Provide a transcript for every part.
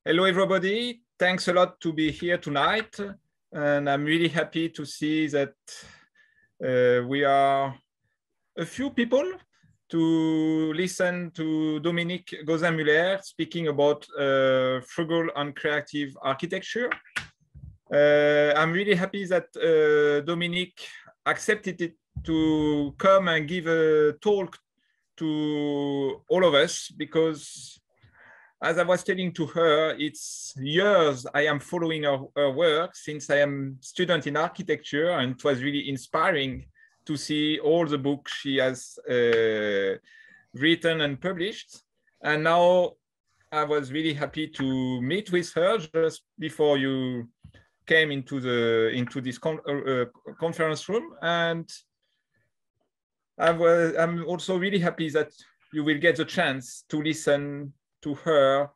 Hello, everybody. Thanks a lot to be here tonight. And I'm really happy to see that we are a few people to listen to Dominique Gauzin-Müller speaking about frugal and creative architecture. I'm really happy that Dominique accepted it to come and give a talk to all of us, because as I was telling to her, it's years I am following her work since I am a student in architecture, and it was really inspiring to see all the books she has written and published. And now I was really happy to meet with her just before you came into this conference room. And I'm also really happy that you will get the chance to listen to her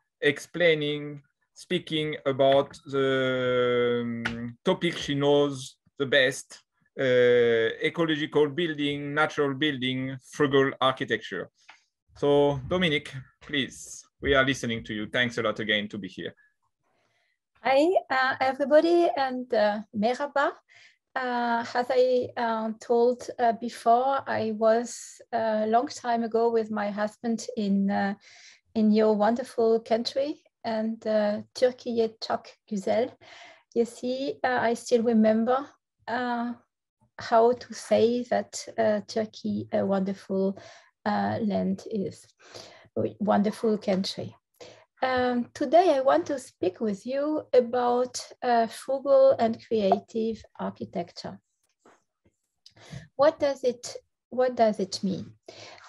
speaking about the topic she knows the best, ecological building, natural building, frugal architecture. So Dominique, please, we are listening to you. Thanks a lot again to be here. Hi, everybody, and merhaba. As I told before, I was a long time ago with my husband in your wonderful country, and Turkey çok güzel. You see, I still remember how to say that Turkey a wonderful land is, a wonderful country. Today I want to speak with you about frugal and creative architecture. What does it mean?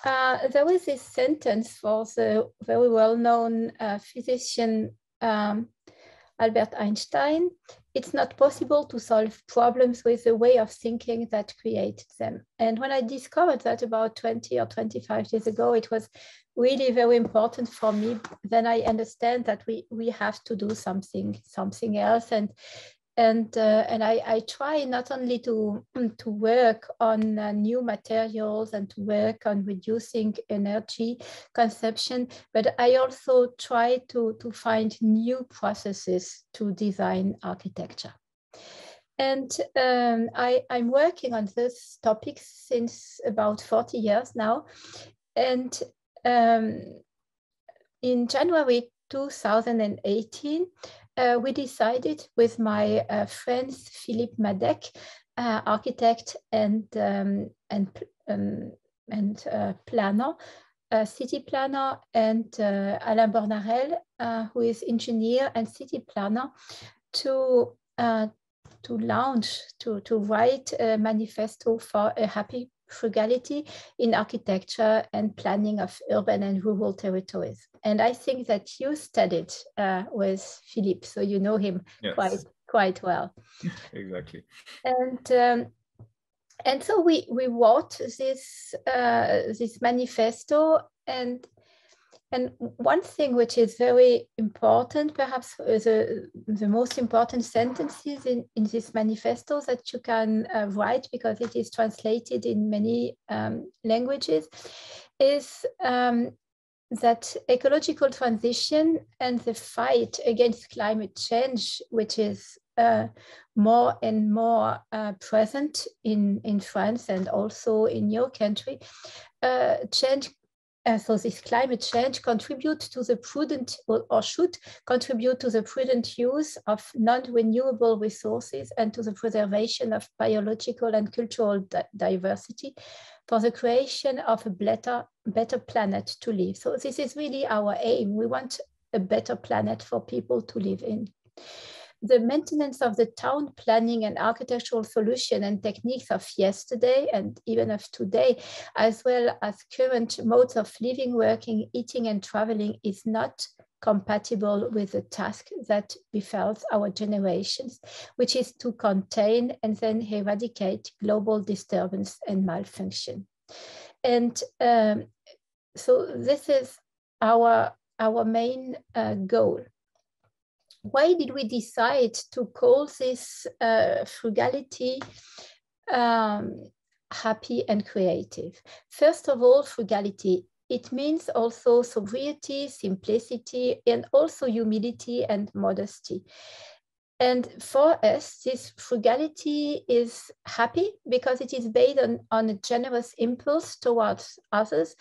There was this sentence for the very well-known physician Albert Einstein: "It's not possible to solve problems with a way of thinking that created them." And when I discovered that about 20 or 25 years ago, it was really very important for me. Then I understand that we have to do something else, and I try not only to work on new materials and to work on reducing energy consumption, but I also try to find new processes to design architecture. And I'm working on this topic since about 40 years now. And in January 2018, we decided with my friends Philippe Madec, architect and planner, city planner, and Alain Bornarel, who is engineer and city planner, to write a manifesto for a happy frugality in architecture and planning of urban and rural territories. And I think that you studied with Philippe, so you know him. Yes. quite well. Exactly. And so we wrote this manifesto, and one thing which is very important, perhaps the most important sentences in this manifesto that you can write, because it is translated in many languages, is that ecological transition and the fight against climate change, which is more and more present in France and also in your country, so this climate change contributes to the prudent, or should contribute to the prudent use of non-renewable resources and to the preservation of biological and cultural diversity for the creation of a better planet to live. So this is really our aim. We want a better planet for people to live in. The maintenance of the town planning and architectural solution and techniques of yesterday and even of today, as well as current modes of living, working, eating, and traveling, is not compatible with the task that befalls our generations, which is to contain and then eradicate global disturbance and malfunction. And so this is our main goal. Why did we decide to call this frugality happy and creative? First of all, frugality it means also sobriety, simplicity, and also humility and modesty. And for us, this frugality is happy because it is based on a generous impulse towards others.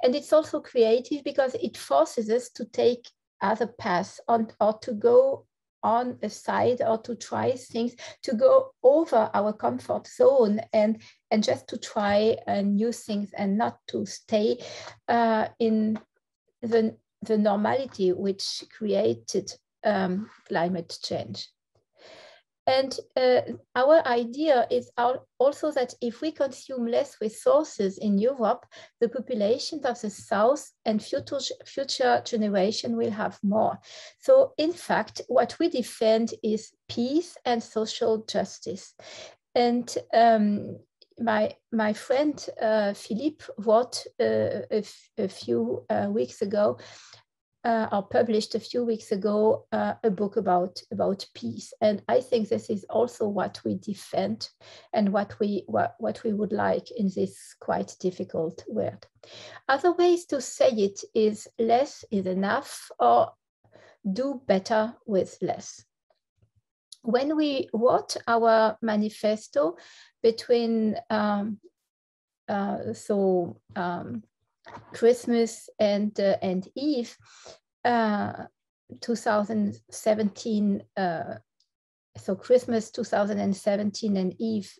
And it's also creative because it forces us to take other paths or to go on a side or to try things, to go over our comfort zone and just to try new things and not to stay in the normality which created climate change. And our idea is also that if we consume less resources in Europe, the populations of the South and future generation will have more. So in fact, what we defend is peace and social justice. And my friend Philippe wrote a few weeks ago, or published a few weeks ago, a book about peace. And I think this is also what we defend and what we would like in this quite difficult world. Other ways to say it is less is enough, or do better with less. When we wrote our manifesto between Christmas and Eve 2017, so Christmas 2017 and Eve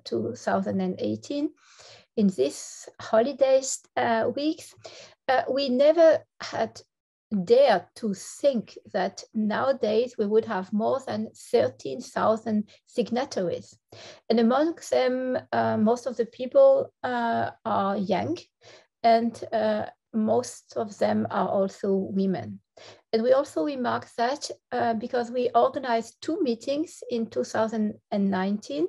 2018, in these holidays weeks, we never had dared to think that nowadays we would have more than 13,000 signatories. And amongst them, most of the people are young, and most of them are also women. And we also remark that because we organized 2 meetings in 2019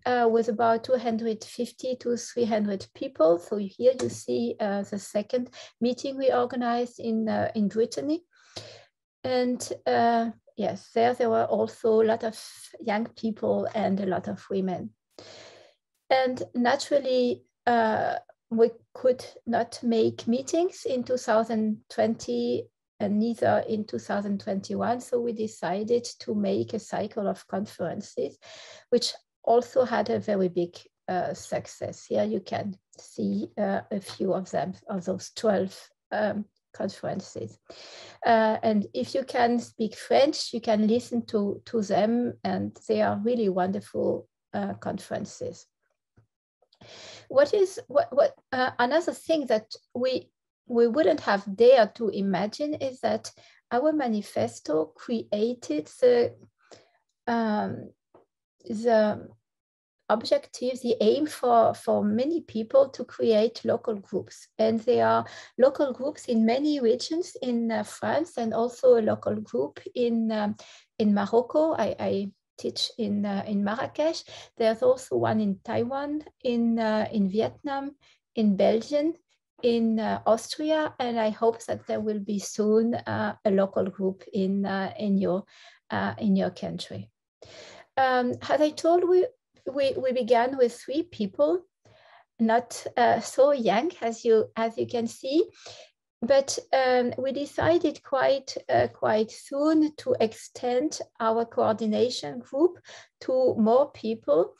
with about 250 to 300 people. So here you see the second meeting we organized in Brittany. And yes, there were also a lot of young people and a lot of women. And naturally, we could not make meetings in 2020 and neither in 2021. So we decided to make a cycle of conferences, which also had a very big success. Here you can see a few of them, of those 12 conferences. And if you can speak French, you can listen to them, and they are really wonderful conferences. Another thing that we wouldn't have dared to imagine is that our manifesto created the objective, the aim for many people to create local groups. And there are local groups in many regions in France, and also a local group in Morocco. I teach in Marrakesh. There's also one in Taiwan, in Vietnam, in Belgium, in Austria, and I hope that there will be soon a local group in your country. As I told you, we began with 3 people, not so young as you can see. But we decided quite soon to extend our coordination group to more people.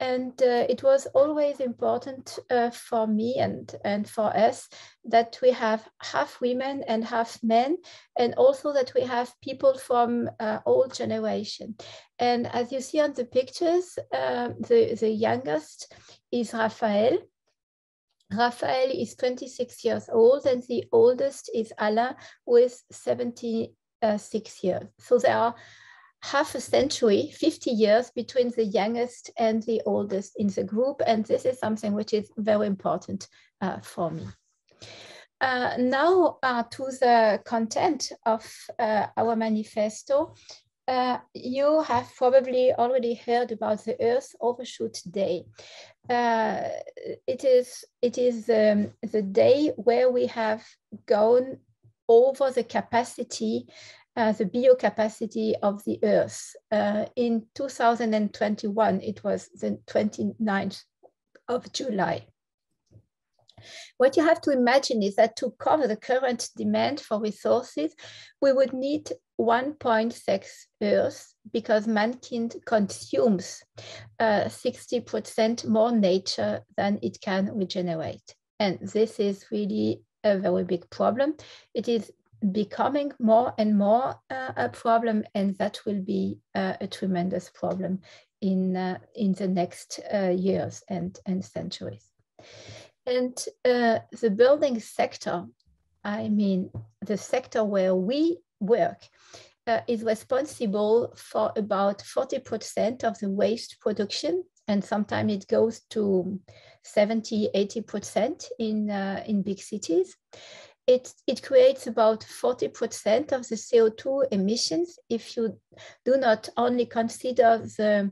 And it was always important for me and for us that we have half women and half men, and also that we have people from all generations. And as you see on the pictures, the youngest is Raphaël. Raphaël is 26 years old, and the oldest is Alain, who is 76 years. So there are half a century, 50 years between the youngest and the oldest in the group. And this is something which is very important for me. Now to the content of our manifesto. You have probably already heard about the Earth Overshoot Day. It is the day where we have gone over the capacity, the biocapacity of the Earth. In 2021, it was the 29th of July. What you have to imagine is that to cover the current demand for resources, we would need 1.6 Earth, because mankind consumes 60% more nature than it can regenerate. And this is really a very big problem. It is becoming more and more a problem, and that will be a tremendous problem in the next years and centuries. And the building sector, I mean, the sector where we work, is responsible for about 40% of the waste production, and sometimes it goes to 70–80% in big cities. It creates about 40% of the CO2 emissions if you do not only consider the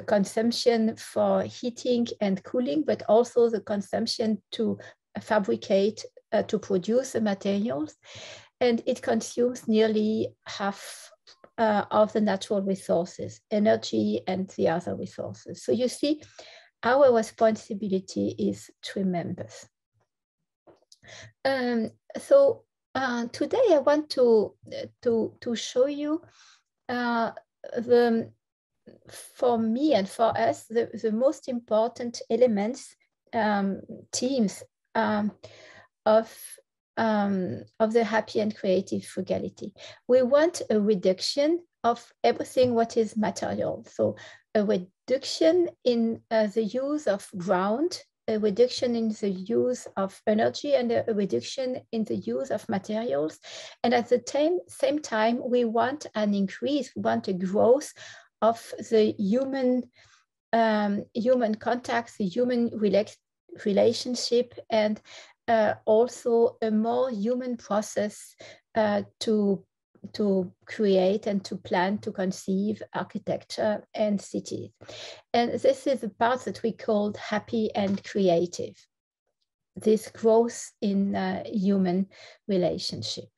consumption for heating and cooling, but also the consumption to fabricate, to produce the materials. And it consumes nearly half of the natural resources, energy and the other resources. So you see, our responsibility is tremendous. So today I want to show you for me and for us, the most important elements, themes of the happy and creative frugality. We want a reduction of everything what is material. So a reduction in the use of ground, a reduction in the use of energy, and a reduction in the use of materials. And at the same time, we want an increase, we want a growth of the human contacts, the human relationship, and also a more human process to create and to plan, to conceive architecture and cities. And this is the part that we call happy and creative, this growth in human relationship.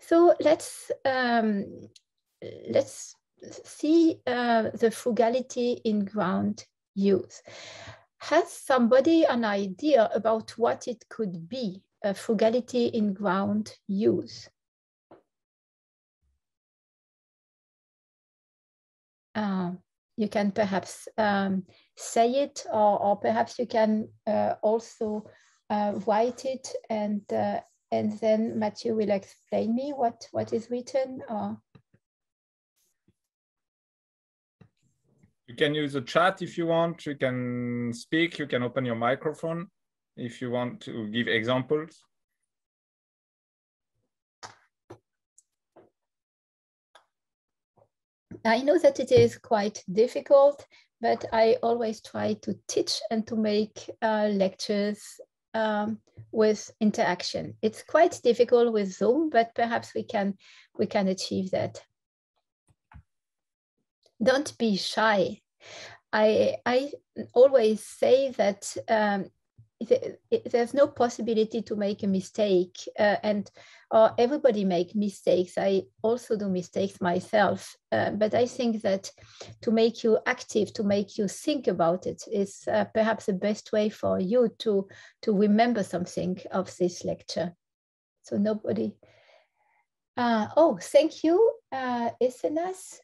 So let's see the frugality in ground use. Has somebody an idea about what it could be, a frugality in ground use? You can perhaps say it, or perhaps you can also write it, and then Mathieu will explain me what is written. Or you can use the chat if you want. You can speak. You can open your microphone if you want to give examples. I know that it is quite difficult, but I always try to teach and to make lectures with interaction. It's quite difficult with Zoom, but perhaps we can achieve that. Don't be shy. I always say that there's no possibility to make a mistake, or everybody make mistakes. I also do mistakes myself, but I think that to make you active, to make you think about it, is perhaps the best way for you to remember something of this lecture. So nobody. Oh, thank you, Esenas.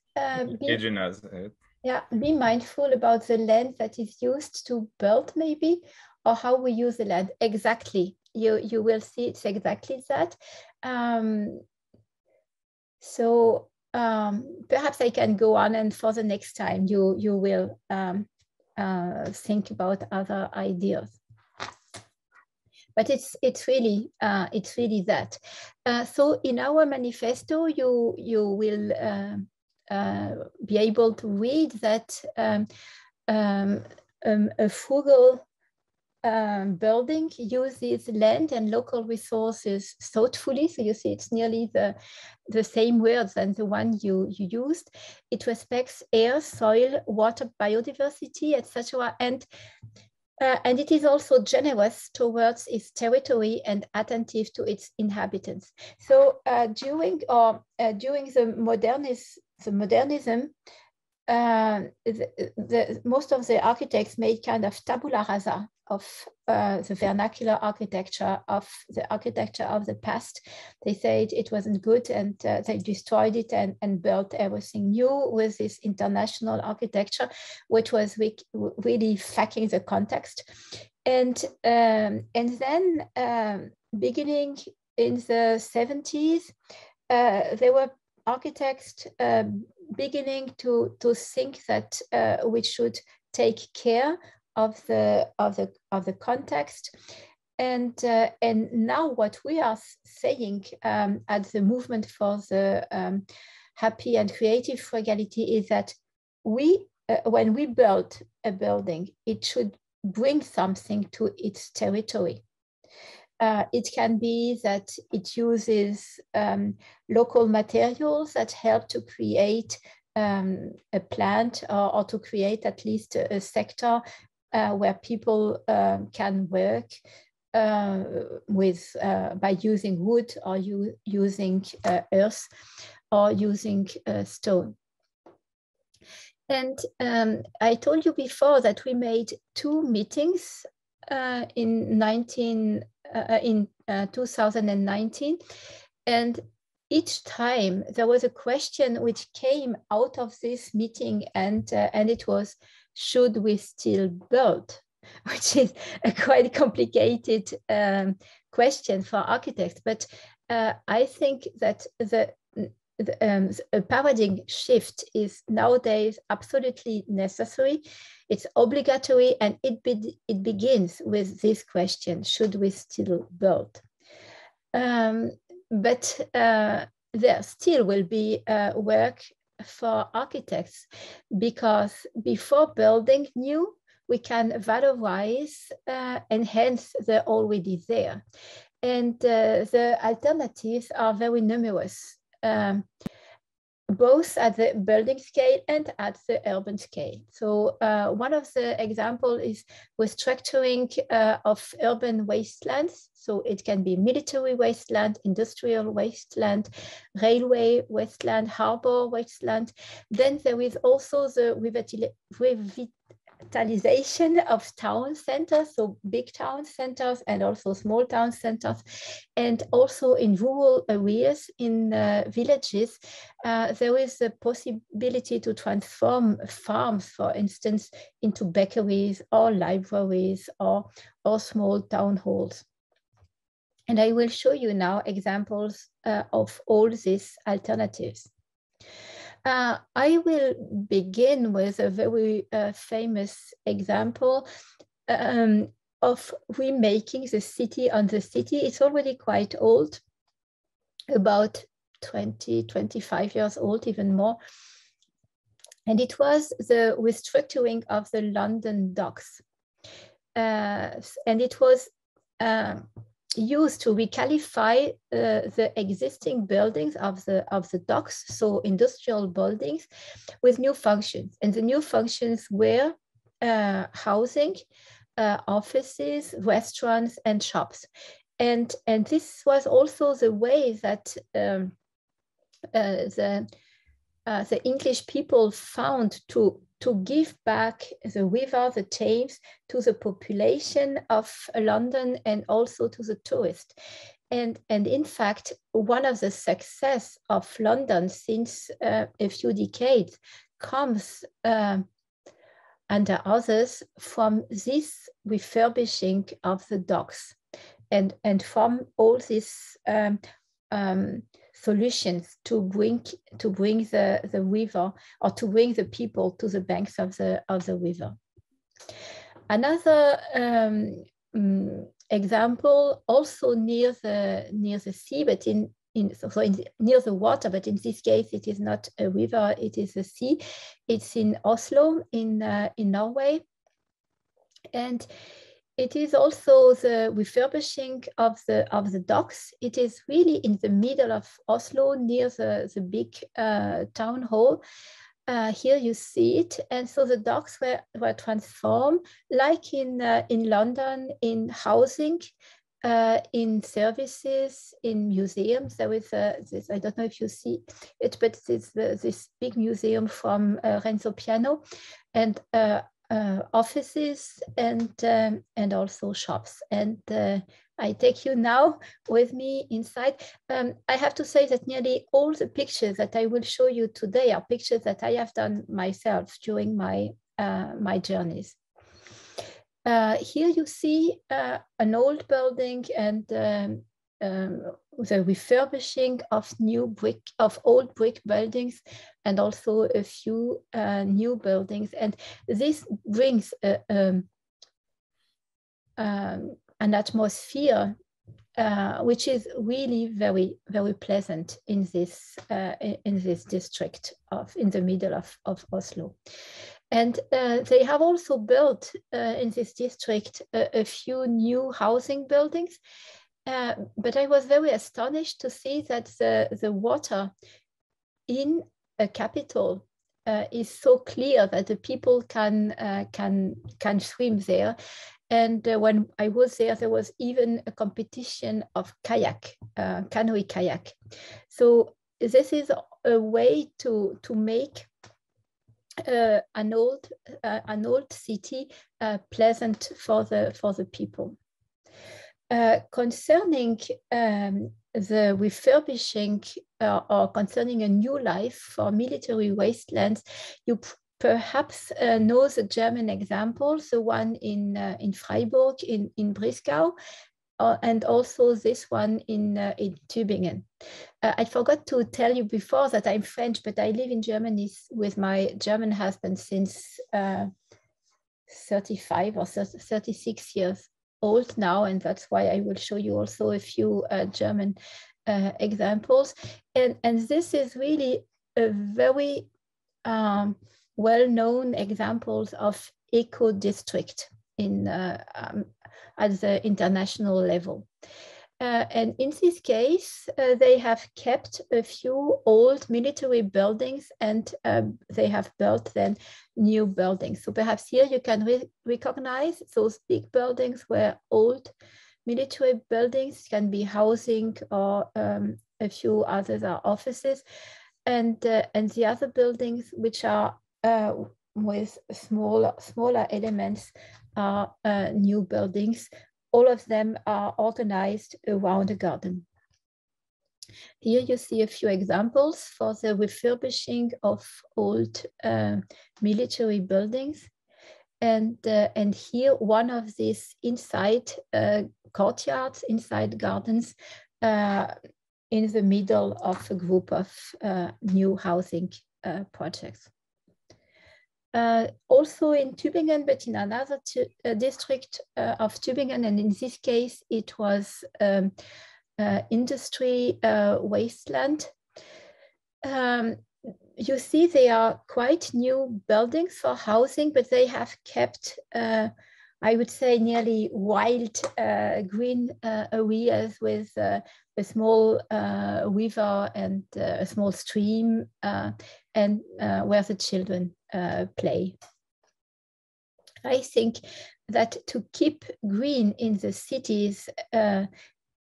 Yeah, be mindful about the land that is used to build, maybe, or how we use the land. Exactly, you will see it's exactly that. So perhaps I can go on, and for the next time you will think about other ideas. But it's really that. So in our manifesto, you will be able to read that a frugal building uses land and local resources thoughtfully. So you see it's nearly the same words than the one you used. It respects air, soil, water, biodiversity, etc. And it is also generous towards its territory and attentive to its inhabitants. So during the modernism, most of the architects made kind of tabula rasa of the vernacular architecture of the past. They said it wasn't good, and they destroyed it and built everything new with this international architecture, which was really lacking the context. And then beginning in the 70s, there were architects beginning to think that we should take care of the context, and now what we are saying at the Movement for the Happy and Creative Frugality is that when we build a building, it should bring something to its territory. It can be that it uses local materials that help to create a plant or to create at least a sector where people can work by using wood or using earth or using stone. And I told you before that we made 2 meetings in 2019, and each time there was a question which came out of this meeting, and it was, should we still build? Which is a quite complicated question for architects, but I think that a paradigm shift is nowadays absolutely necessary. It's obligatory, and it begins with this question: should we still build? But there still will be work for architects, because before building new, we can valorize, enhance the already there. And the alternatives are very numerous, both at the building scale and at the urban scale. So one of the examples is restructuring of urban wastelands. So it can be military wasteland, industrial wasteland, railway wasteland, harbor wasteland. Then there is also the revitalization of town centers, so big town centers and also small town centers. And also in rural areas, in villages, there is a possibility to transform farms, for instance, into bakeries or libraries or small town halls. And I will show you now examples of all these alternatives. I will begin with a very famous example of remaking the city on the city. It's already quite old, about 20, 25 years old, even more. And it was the restructuring of the London docks. And it was used to requalify the existing buildings of the docks, so industrial buildings, with new functions. And the new functions were housing, offices, restaurants, and shops. And this was also the way that the English people found to give back the river, the Thames, to the population of London and also to the tourists. And in fact, one of the success of London since a few decades comes, under others, from this refurbishing of the docks and from all these solutions to bring the river, or to bring the people to the banks of the river. Another example, also near the sea, but near the water, but in this case it is not a river, it is a sea. It's in Oslo, in Norway, and it is also the refurbishing of the docks. It is really in the middle of Oslo, near the big town hall. Here you see it. And so the docks were transformed, like in London, in housing, in services, in museums. There is this, I don't know if you see it, but it's this big museum from Renzo Piano, and offices and also shops. And I take you now with me inside. I have to say that nearly all the pictures that I will show you today are pictures that I have done myself during my journeys. Here you see an old building and the refurbishing of old brick buildings, and also a few new buildings. And this brings an atmosphere which is really very, very pleasant in this district in the middle of Oslo. And they have also built in this district a few new housing buildings. But I was very astonished to see that the water in a capital is so clear that the people can swim there. And when I was there, there was even a competition of canoe kayak. So this is a way to make an old city pleasant for the people. Concerning the refurbishing or concerning a new life for military wastelands, you perhaps know the German example, the one in Freiburg, in Brisgau, and also this one in Tübingen. I forgot to tell you before that I'm French, but I live in Germany with my German husband since 35 or 36 years old now, and that's why I will show you also a few German examples. And this is really a very well-known examples of eco-district at the international level. And in this case, they have kept a few old military buildings, and they have built then new buildings. So perhaps here you can recognize those big buildings where old military buildings can be housing, or a few others are offices. And the other buildings, which are with smaller elements, are new buildings. All of them are organized around a garden. Here you see a few examples for the refurbishing of old military buildings. And here one of these inside courtyards, inside gardens, in the middle of a group of new housing projects. Also in Tübingen, but in another district of Tübingen, and in this case, it was industry wasteland. You see they are quite new buildings for housing, but they have kept, I would say, nearly wild green areas with a small river and a small stream, and where the children play. I think that to keep green in the cities,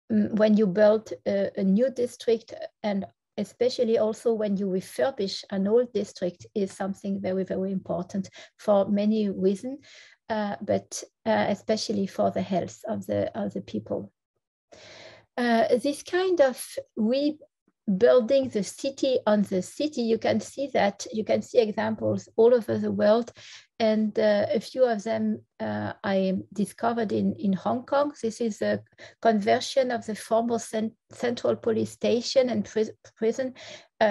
when you build a new district, and especially also when you refurbish an old district, is something very, very important for many reasons, but especially for the health of the people. This kind of rebuilding the city on the city, you can see examples all over the world, and a few of them I discovered in Hong Kong. This is a conversion of the former central police station and prison,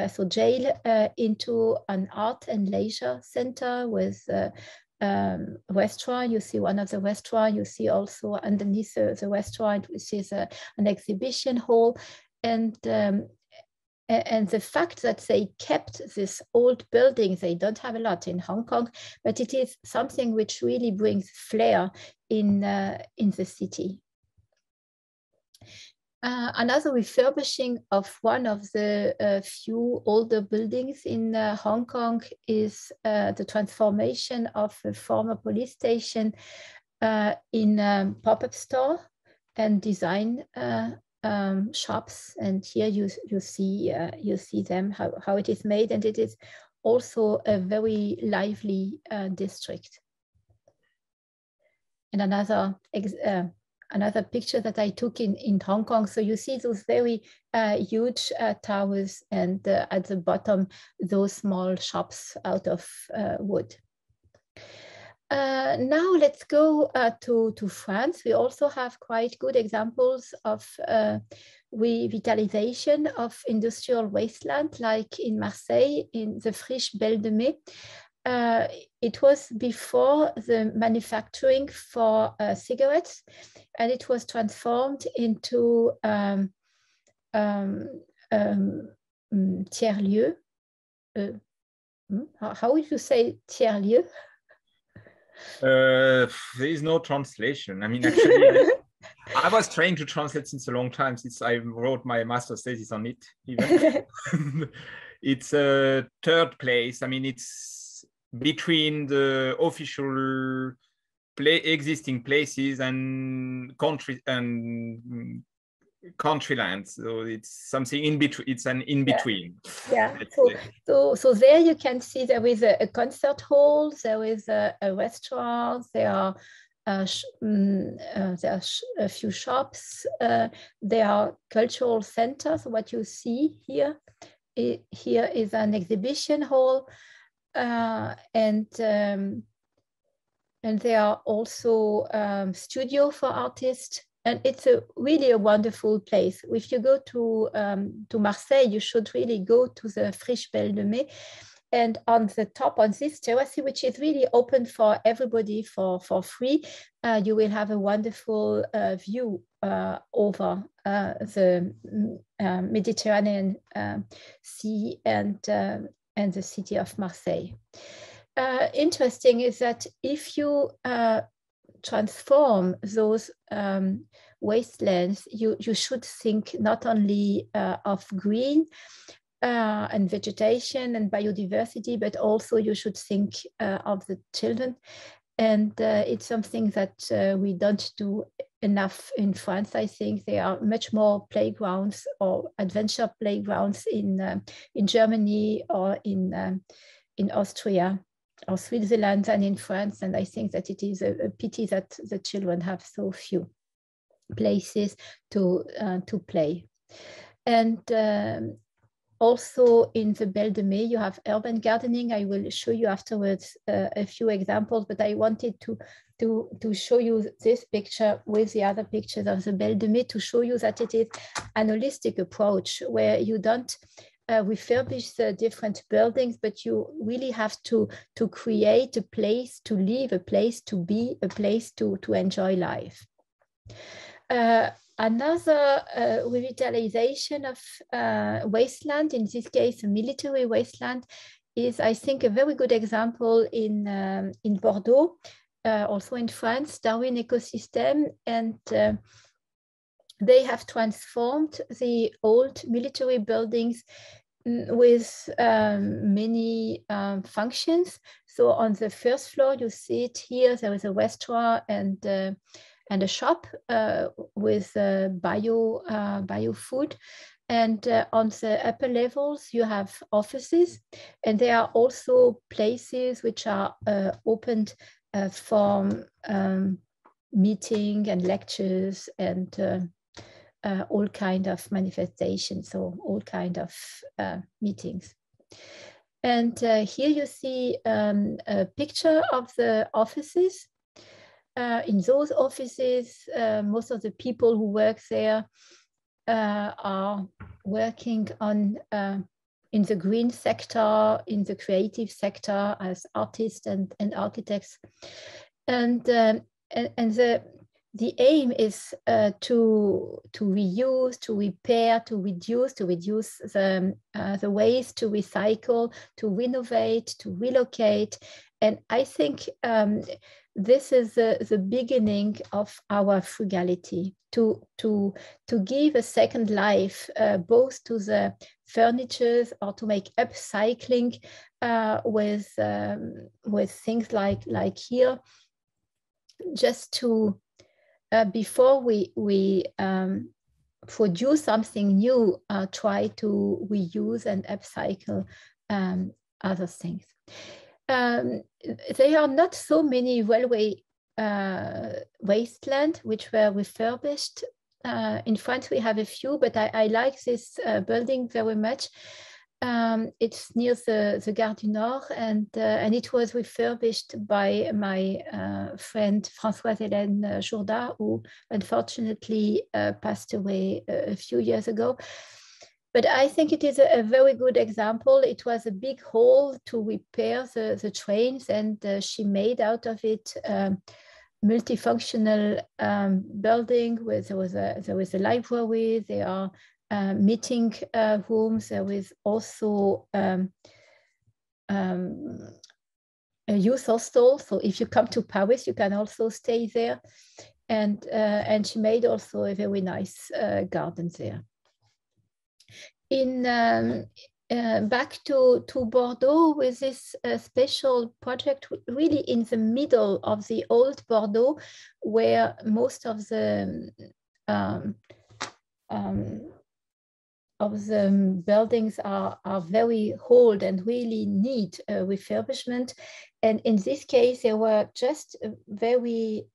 so jail, into an art and leisure center with restaurant. You see one of the restaurant. You see also underneath the restaurant, which is an exhibition hall, and the fact that they kept this old building, they don't have a lot in Hong Kong, but it is something which really brings flair in the city. Another refurbishing of one of the few older buildings in Hong Kong is the transformation of a former police station in a pop-up store. and design shops. And here you see them, how it is made, and it is also a very lively district. And another picture that I took in Hong Kong. So you see those very huge towers, and at the bottom, those small shops out of wood. Now let's go to France. We also have quite good examples of revitalization of industrial wasteland, like in Marseille, in the Friche Belle de Mai. It was before the manufacturing for cigarettes, and it was transformed into tiers-lieu. How would you say tiers-lieu? There is no translation. I mean, actually, I was trying to translate since a long time, since I wrote my master's thesis on it, even. It's a third place. I mean, it's between the official existing places and country and country lands. So it's something in between. It's an in between. Yeah. So there you can see there is a concert hall, there is a restaurant, there are a few shops, there are cultural centers. What you see here is an exhibition hall, and there are also studio for artists. And it's really a wonderful place. If you go to Marseille, you should really go to the Friche Belle de Mai. And on the top, on this terrace, which is really open for everybody for free, you will have a wonderful view over the Mediterranean Sea and the city of Marseille. Interesting is that if you transform those wastelands, you should think not only of green and vegetation and biodiversity, but also you should think of the children. And it's something that we don't do enough in France. I think there are much more playgrounds or adventure playgrounds in Germany or in Austria or Switzerland and in France. And I think that it is a pity that the children have so few places to play. And also in the Belle de Mai, you have urban gardening. I will show you afterwards a few examples, but I wanted to show you this picture with the other pictures of the Belle de Mai to show you that it is an holistic approach where you don't refurbish the different buildings, but you really have to create a place to live, a place to be, a place to enjoy life. Another revitalization of wasteland, in this case a military wasteland, is I think a very good example in Bordeaux, also in France, Darwin ecosystem, and they have transformed the old military buildings with many functions. So on the first floor, you see it here, there is a restaurant and a shop with bio food. And on the upper levels, you have offices, and there are also places which are opened for meeting and lectures and all kind of manifestations, so all kind of meetings. And here you see a picture of the offices. In those offices, most of the people who work there are working on in the green sector, in the creative sector as artists and architects. And the aim is to reuse, to repair, to reduce the waste, to recycle, to renovate, to relocate. And I think this is the beginning of our frugality, to give a second life, both to the furnitures or to make upcycling with things like here, just to before we produce something new, try to reuse and upcycle other things. There are not so many railway wasteland which were refurbished. In France, we have a few, but I like this building very much. It's near the Gare du Nord, and it was refurbished by my friend Françoise-Hélène Jourda, who unfortunately passed away a few years ago. But I think it is a very good example. It was a big hole to repair the trains, and she made out of it multifunctional building. Where there was a library, there are meeting rooms. There was also a youth hostel. So if you come to Paris, you can also stay there. And she made also a very nice garden there. Back to Bordeaux with this special project, really in the middle of the old Bordeaux, where most of the buildings are very old and really need refurbishment. And in this case, there were just very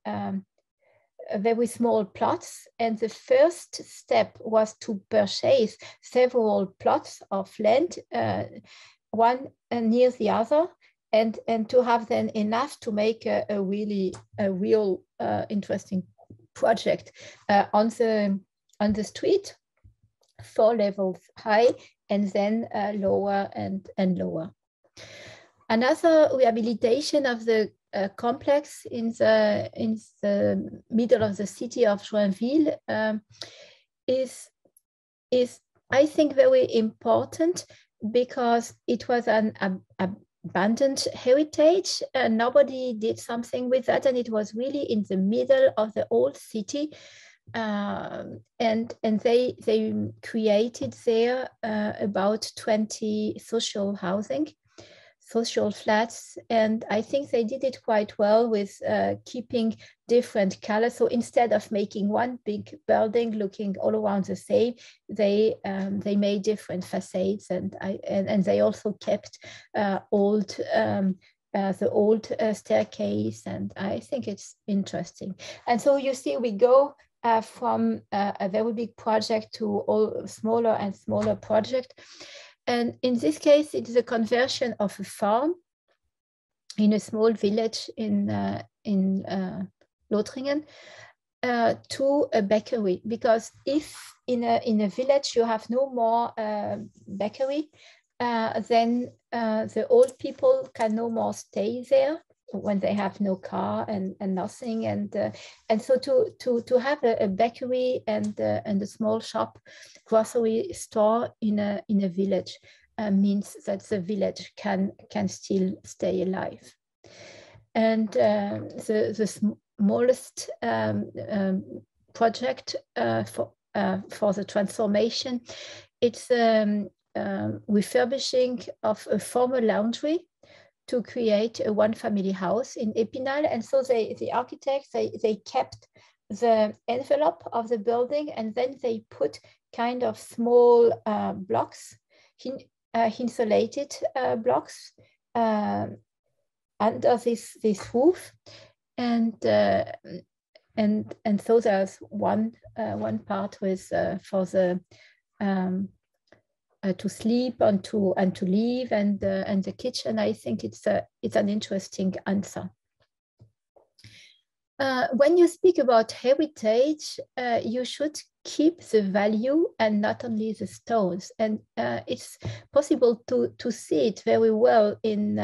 small plots. And the first step was to purchase several plots of land, one near the other, and to have then enough to make a real interesting project on the street, 4 levels high, and then lower and lower. Another rehabilitation of the complex in the middle of the city of Joinville is I think very important, because it was an abandoned heritage. Nobody did something with that, and it was really in the middle of the old city. And they created there about 20 social flats, and I think they did it quite well with keeping different colors. So instead of making one big building looking all around the same, they made different facades, and they also kept the old staircase, and I think it's interesting. And so you see, we go from a very big project to all smaller and smaller project. And in this case, it is a conversion of a farm in a small village in Lothringen to a bakery. Because if in a village you have no more bakery, then the old people can no more stay there when they have no car and nothing. And so to have a bakery and a small shop, grocery store in a village means that the village can still stay alive. And the smallest project for the transformation, it's refurbishing of a former laundry to create a one-family house in Épinal. And so the architects, they kept the envelope of the building, and then they put kind of small blocks, insulated blocks under this roof. And so there's one part with for the to sleep and to live, and the kitchen. I think it's an interesting answer. When you speak about heritage, you should keep the value and not only the stones. And it's possible to see it very well in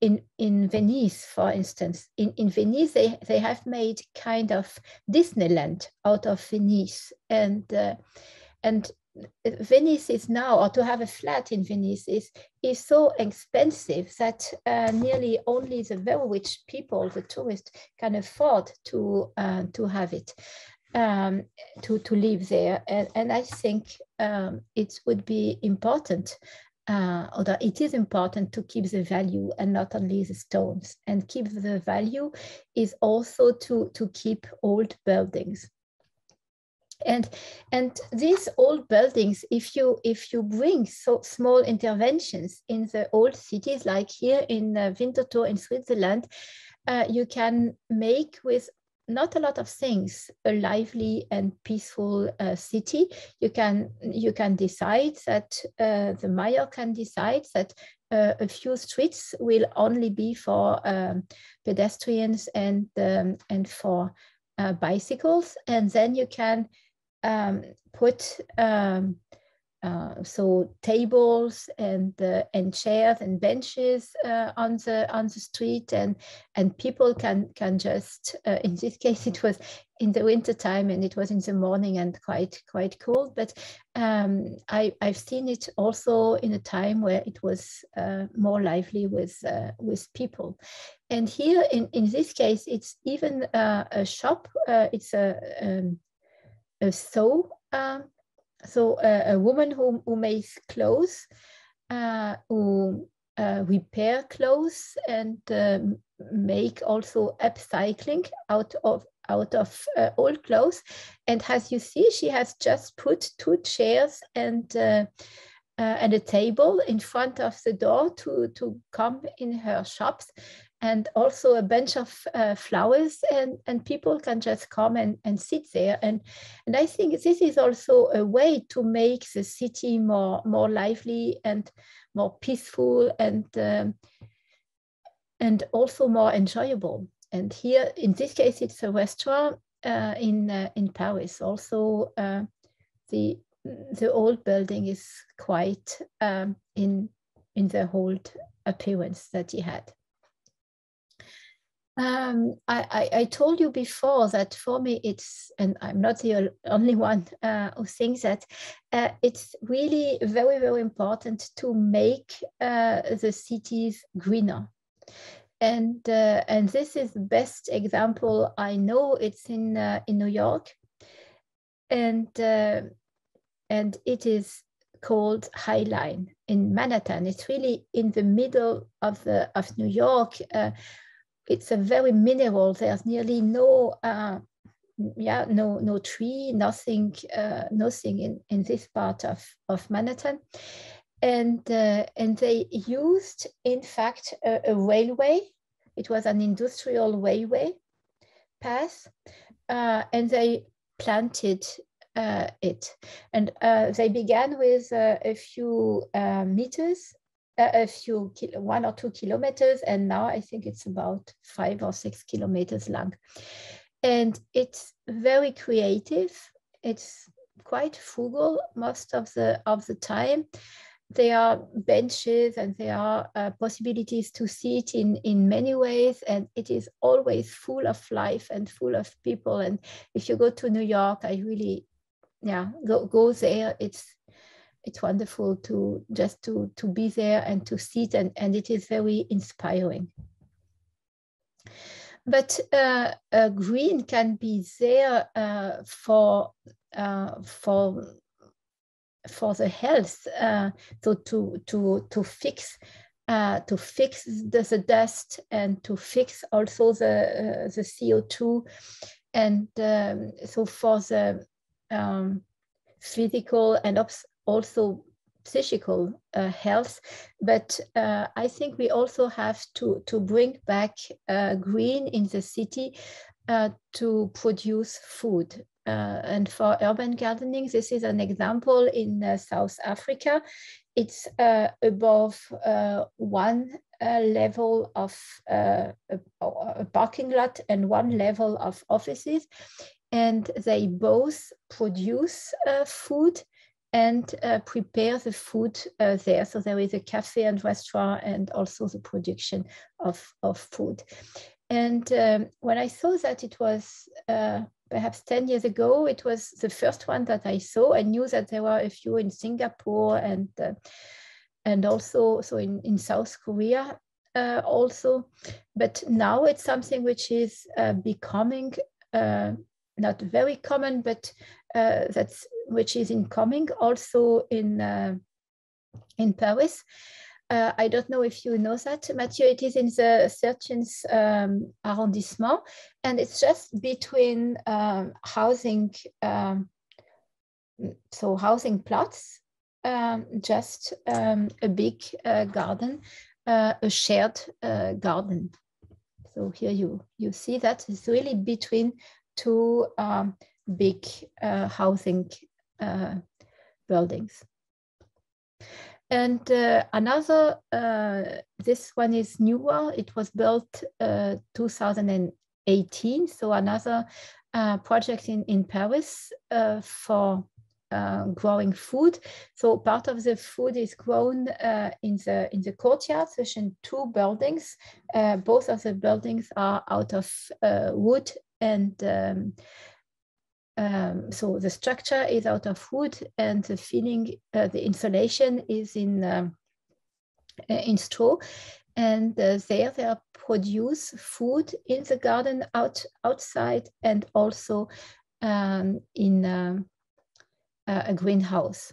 Venice, for instance. In Venice, they have made kind of Disneyland out of Venice, and Venice is now, or to have a flat in Venice is so expensive that nearly only the very rich people, the tourists, can afford to have it, to live there. And I think it would be important or it is important to keep the value and not only the stones. And keep the value is also to keep old buildings. And these old buildings, if you bring so small interventions in the old cities, like here in Winterthur in Switzerland, you can make with not a lot of things a lively and peaceful city. You can decide that the mayor can decide that a few streets will only be for pedestrians and for bicycles, and then you can put so tables and chairs and benches on the street, and people can just in this case it was in the winter time and it was in the morning and quite cold, but I've seen it also in a time where it was more lively with people. And here in this case it's even a shop. It's a sew. So a woman who makes clothes, who repair clothes and make also upcycling out of old clothes. And as you see, she has just put 2 chairs and a table in front of the door to come in her shops, and also a bunch of flowers, and people can just come and sit there. And I think this is also a way to make the city more lively and more peaceful and also more enjoyable. And here, in this case, it's a restaurant in Paris. Also, the old building is quite in the old appearance that he had. I told you before that for me it's, and I'm not the only one who thinks that, it's really very, very important to make the cities greener. And this is the best example I know. It's in New York, and it is called High Line in Manhattan. It's really in the middle of New York. It's a very mineral. There's nearly no tree, nothing in this part of Manhattan, and they used, in fact, a railway. It was an industrial railway path, and they planted it, and they began with a few meters. A few 1 or 2 kilometers, and now I think it's about 5 or 6 kilometers long. And it's very creative. It's quite frugal most of the time. There are benches and there are possibilities to sit in many ways, and it is always full of life and full of people. And if you go to New York, I really go there. It's wonderful to be there and to sit, and it is very inspiring. But green can be there for the health, so to fix the dust, and to fix also the CO2, and so for the physical and also psychical health. But I think we also have to bring back green in the city to produce food. And for urban gardening, this is an example in South Africa. It's above one level of a parking lot and one level of offices. And they both produce food and prepare the food there. So there is a cafe and restaurant, and also the production of food. And when I saw that, it was perhaps 10 years ago, it was the first one that I saw. I knew that there were a few in Singapore and also so in South Korea also. But now it's something which is becoming not very common, but which is incoming also in in Paris. I don't know if you know that, Mathieu. It is in the 13th arrondissement, and it's just between housing, so housing plots, just a big garden, a shared garden. So here you see that it's really between two big housing buildings. And another, this one is newer. It was built 2018. So another project in Paris for growing food. So part of the food is grown in the courtyard. So in two buildings. Both of the buildings are out of wood, and so the structure is out of wood, and the filling, the insulation is in straw. And there they produce food in the garden outside, and also in a greenhouse.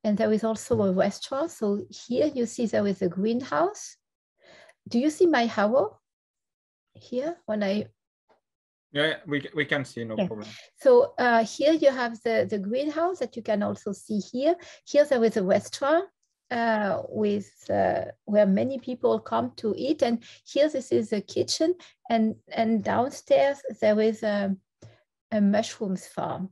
And there is also a restaurant. So here you see there is a greenhouse. Do you see my arrow here when I? Yeah, we can see, no problem. So here you have the greenhouse that you can also see here. Here there is a restaurant with where many people come to eat. And here this is the kitchen. And downstairs there is a mushrooms farm.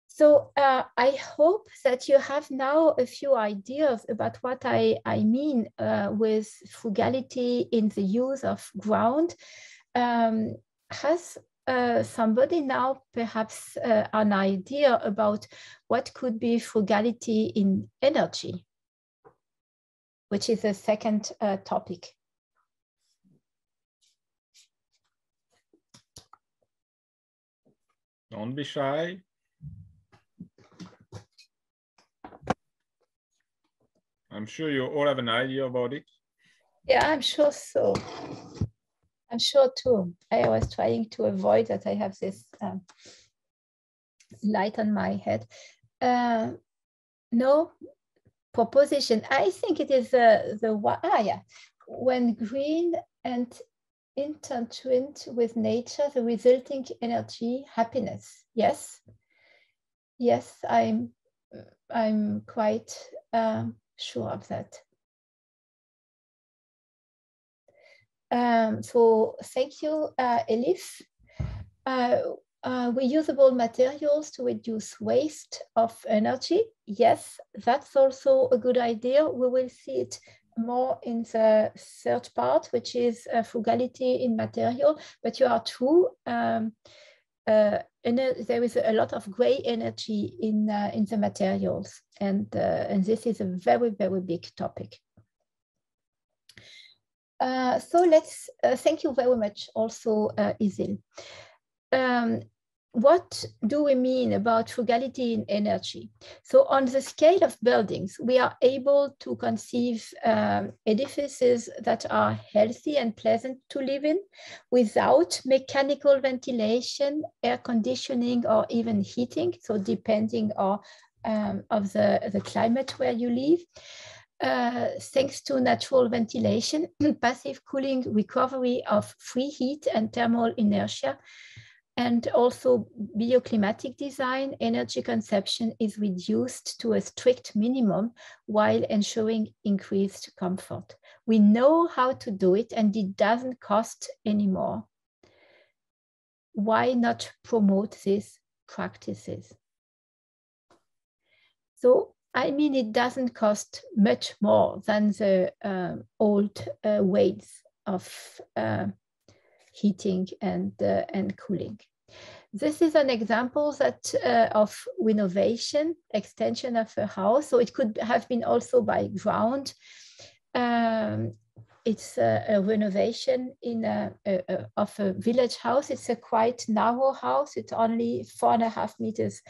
So I hope that you have now a few ideas about what I mean with frugality in the use of ground. Has somebody now perhaps an idea about what could be frugality in energy, which is the second topic? Don't be shy. I'm sure you all have an idea about it. Yeah, I'm sure so. I'm sure too. I was trying to avoid that I have this light on my head. No proposition. I think it is when green and intertwined with nature, the resulting energy, happiness. Yes, yes, I'm quite sure of that. So thank you, Elif. Reusable materials to reduce waste of energy. Yes, that's also a good idea. We will see it more in the third part, which is frugality in material. But you are true. There is a lot of gray energy in the materials, and this is a very, very big topic. So let's thank you very much also, Isil. What do we mean about frugality in energy? So on the scale of buildings, we are able to conceive edifices that are healthy and pleasant to live in without mechanical ventilation, air conditioning, or even heating. So depending on of the climate where you live. Thanks to natural ventilation, passive cooling, recovery of free heat and thermal inertia, and also bioclimatic design, energy consumption is reduced to a strict minimum while ensuring increased comfort. We know how to do it, and it doesn't cost anymore. Why not promote these practices? So, I mean, it doesn't cost much more than the old ways of heating and cooling. This is an example that of renovation, extension of a house. So it could have been also by ground. It's a renovation of a village house. It's a quite narrow house. It's only 4.5 meters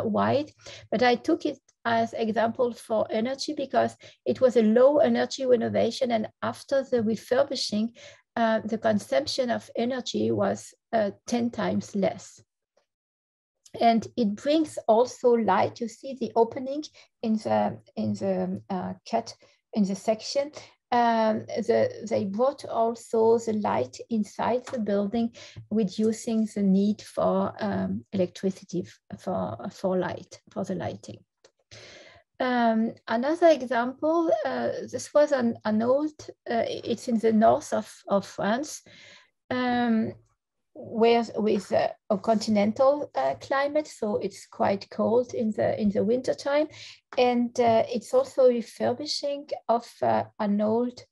wide. But I took it as example for energy because it was a low energy renovation, and after the refurbishing, the consumption of energy was 10 times less. And it brings also light. You see the opening in the cut in the section. They brought also the light inside the building, reducing the need for electricity for the lighting. Another example, this was an old, it's in the north of France, where with a continental climate, so it's quite cold in the winter time, and it's also refurbishing of an old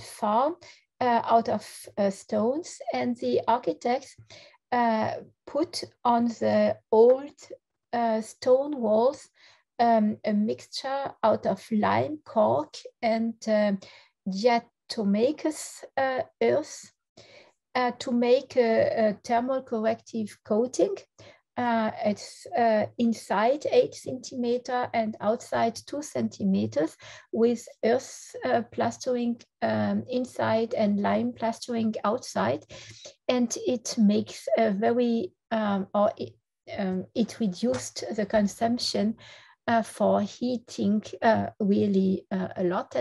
farm out of stones, and the architects put on the old stone walls a mixture out of lime, cork, and diatomacous earth to make a thermal corrective coating. It's inside 8 centimeters and outside 2 centimeters, with earth plastering inside and lime plastering outside. And it makes a very, it reduced the consumption for heating really a lot.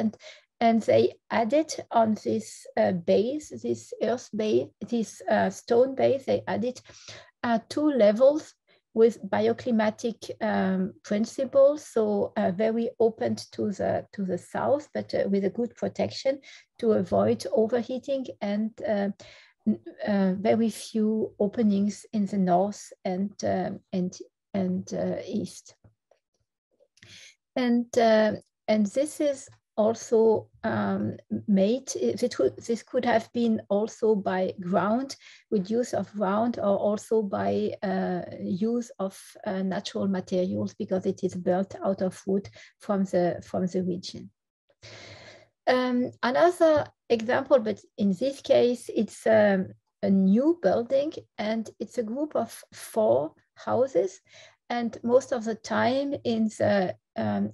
And they added on this base, this earth base, this stone base, they added 2 levels with bioclimatic principles, so very open to the south, but with a good protection to avoid overheating, and very few openings in the north and east. And this is also made, this could have been also by ground, with use of ground, or also by use of natural materials, because it is built out of wood from the region. Another example, but in this case, it's a new building, and it's a group of 4 houses. And most of the time in the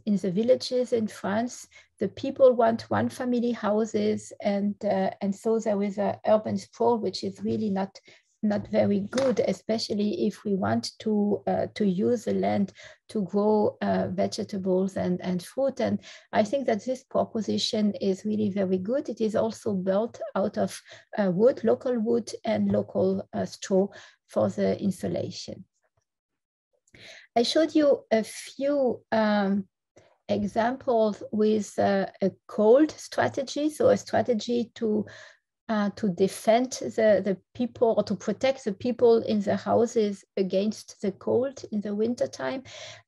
villages in France, the people want 1-family houses, and so there is an urban sprawl, which is really not very good, especially if we want to use the land to grow vegetables and fruit. And I think that this proposition is really very good. It is also built out of wood, local wood, and local straw for the insulation. I showed you a few examples with a cold strategy, so a strategy to defend the people, or to protect the people in the houses against the cold in the winter time.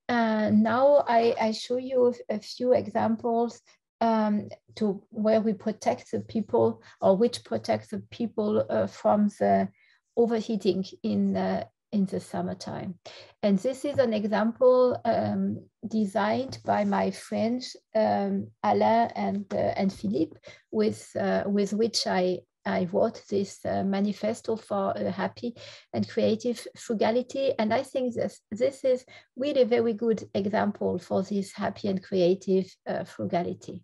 Now I show you a few examples to where we protect the people, or which protects the people from the overheating in the summertime. And this is an example designed by my friends Alain and Philippe, with which I wrote this manifesto for a happy and creative frugality. And I think this is really a very good example for this happy and creative frugality.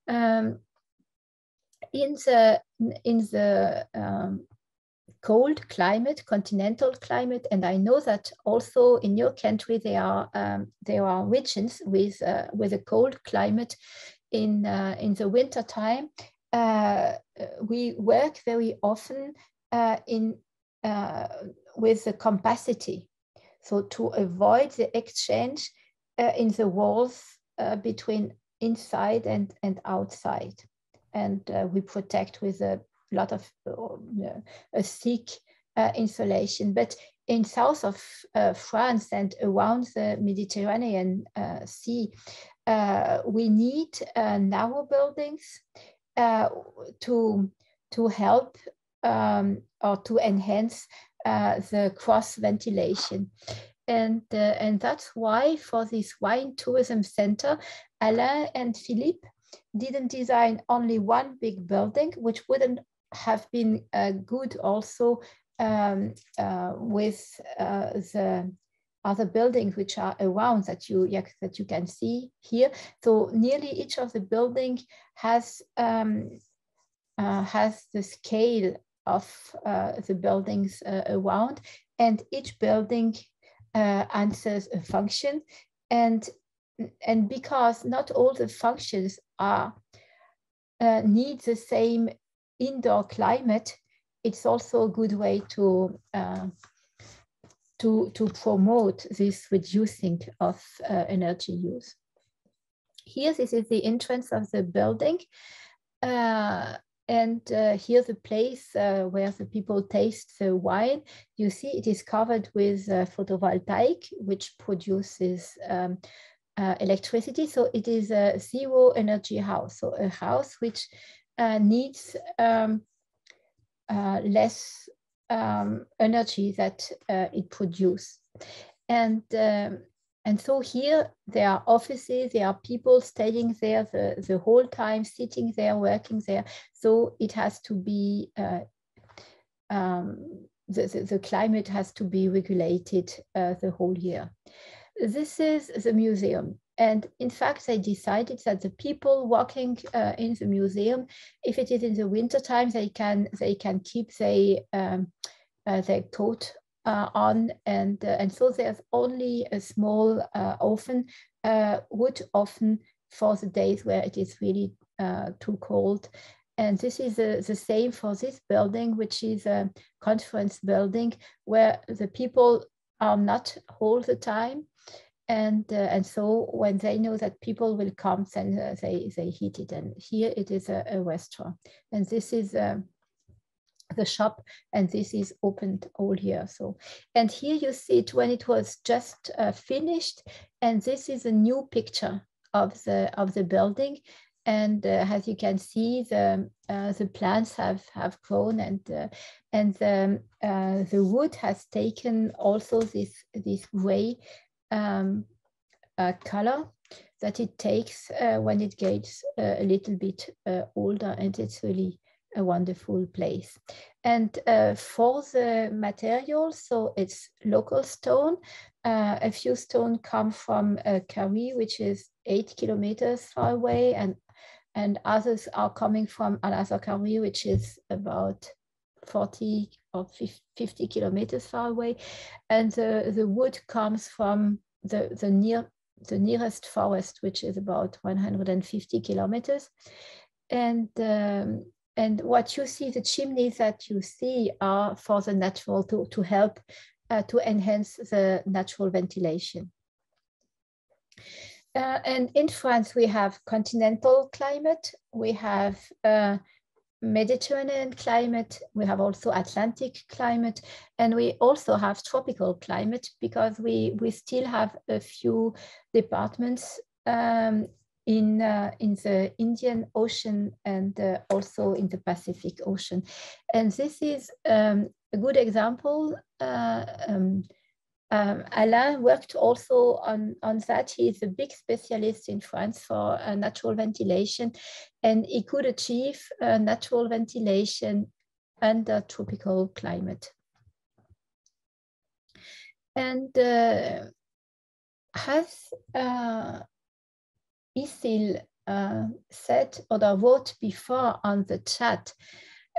In the cold climate, continental climate, and I know that also in your country there are regions with a cold climate in the winter time. We work very often with the compacity, so to avoid the exchange in the walls between inside and outside, and we protect with a lot of a thick insulation. But in south of France and around the Mediterranean Sea, we need narrow buildings to help or to enhance the cross ventilation. And that's why for this wine tourism center, Alain and Philippe didn't design only one big building, which wouldn't have been good also with the other buildings which are around that you can see here. So nearly each of the buildings has the scale the buildings around, and each building answers a function. And because not all the functions need the same indoor climate, it's also a good way to promote this reducing of energy use. Here, this is the entrance of the building. And here's the place where the people taste the wine. You see it is covered with photovoltaic, which produces electricity. So it is a zero energy house. So a house which needs less energy that it produces. And so here there are offices, there are people staying there the whole time, sitting there, working there. So it has to be, the climate has to be regulated the whole year. This is the museum. And in fact, they decided that the people working in the museum, if it is in the winter time, they can keep their coat on, and so there's only a small oven, wood oven, for the days where it is really too cold. And this is the same for this building, which is a conference building where the people are not all the time. And so when they know that people will come, then they heat it. And here it is a restaurant. And this is the shop, and this is opened all year. So, and here you see it when it was just finished. And this is a new picture of the building. And as you can see, the plants have grown, and the wood has taken also this gray color that it takes when it gets a little bit older, and it's really a wonderful place. And for the materials, so it's local stone. A few stone come from Carrie, which is 8 kilometers far away, and others are coming from another Carrie, which is about 40 or 50 kilometers far away. And the wood comes from the nearest forest, which is about 150 kilometers. And what you see, the chimneys that you see, are for the natural, to help to enhance the natural ventilation. And in France, we have continental climate, we have Mediterranean climate, we have also Atlantic climate, and we also have tropical climate, because we still have a few departments in the Indian Ocean and also in the Pacific Ocean. And this is a good example. Alain worked also on that. He is a big specialist in France for natural ventilation, and he could achieve natural ventilation under tropical climate. And as Isil said or wrote before on the chat,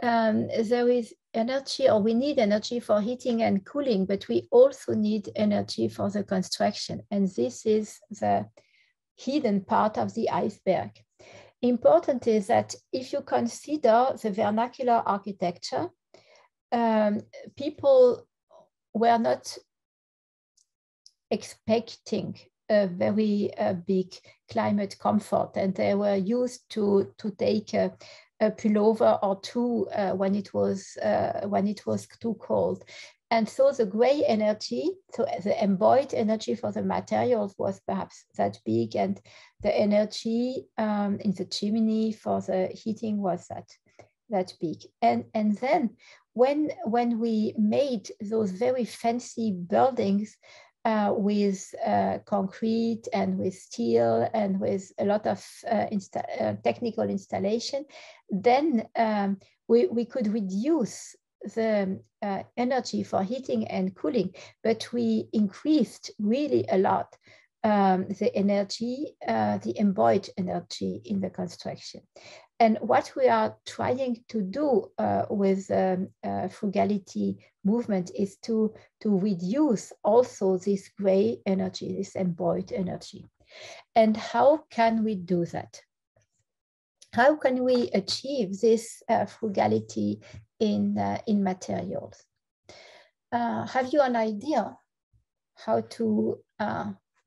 there is energy, or we need energy for heating and cooling, but we also need energy for the construction. And this is the hidden part of the iceberg. Important is that if you consider the vernacular architecture, people were not expecting a very big climate comfort, and they were used to take a pullover or two when it was too cold. And so the gray energy, so the embodied energy for the materials, was perhaps that big, and the energy in the chimney for the heating was that big. And then when we made those very fancy buildings with concrete and with steel and with a lot of technical installation, then we could reduce the energy for heating and cooling, but we increased really a lot the energy, the embodied energy in the construction. And what we are trying to do with frugality movement is to reduce also this gray energy, this embodied energy. And how can we do that? How can we achieve this frugality in materials? Have you an idea how to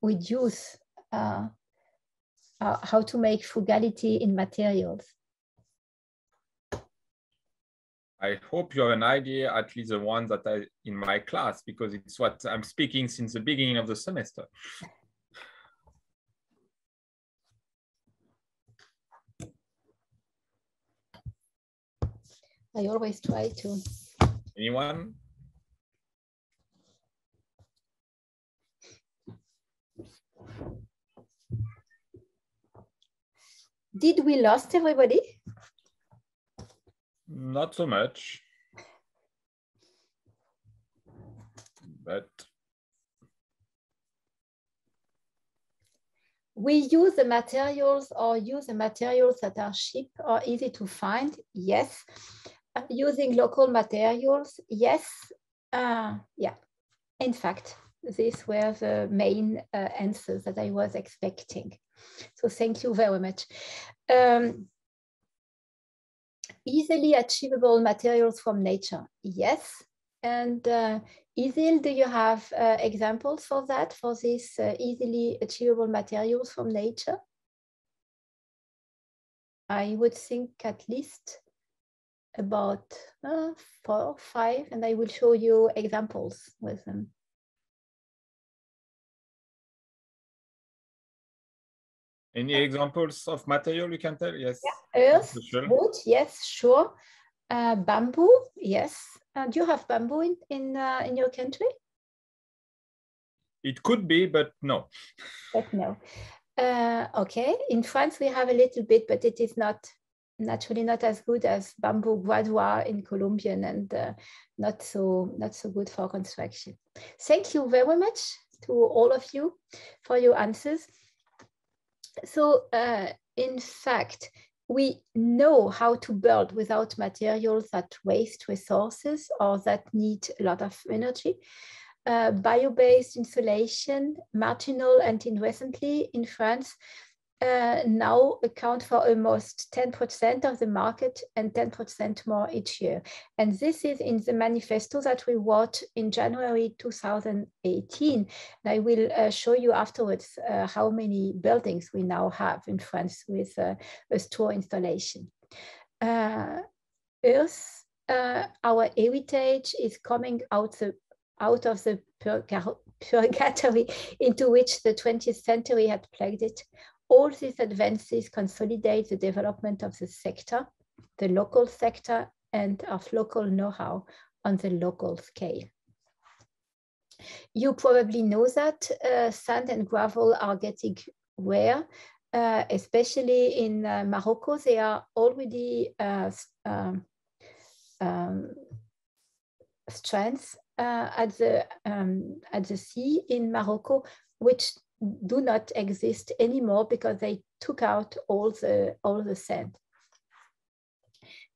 reduce, how to make frugality in materials? I hope you have an idea, at least the one that I in my class, because it's what I'm speaking since the beginning of the semester. I always try to. Anyone? Did we lost everybody? Not so much. But we use the materials or use the materials that are cheap or easy to find. Yes. Using local materials. Yes. Yeah. In fact, these were the main answers that I was expecting. So thank you very much. Easily achievable materials from nature. Yes. And Isil, do you have examples for that, for these easily achievable materials from nature? I would think at least about 4 or 5, and I will show you examples with them. Any examples of material you can tell? Yes. Yeah. Earth, wood, yes, sure. Bamboo, yes. Do you have bamboo in your country? It could be, but no. But no. Okay, in France we have a little bit, but it is naturally not as good as bamboo gradois in Colombian, and not so good for construction. Thank you very much to all of you for your answers. So in fact, we know how to build without materials that waste resources or that need a lot of energy. Bio-based insulation, marginal until recently in France, now account for almost 10% of the market and 10% more each year. And this is in the manifesto that we wrote in January 2018. And I will show you afterwards how many buildings we now have in France with a straw installation. Earth, our heritage is coming out of the purgatory into which the 20th century had plagued it. All these advances consolidate the development of the sector, the local sector, and of local know-how on the local scale. You probably know that sand and gravel are getting rare, especially in Morocco. They are already strands at the sea in Morocco, which do not exist anymore because they took out all the sand.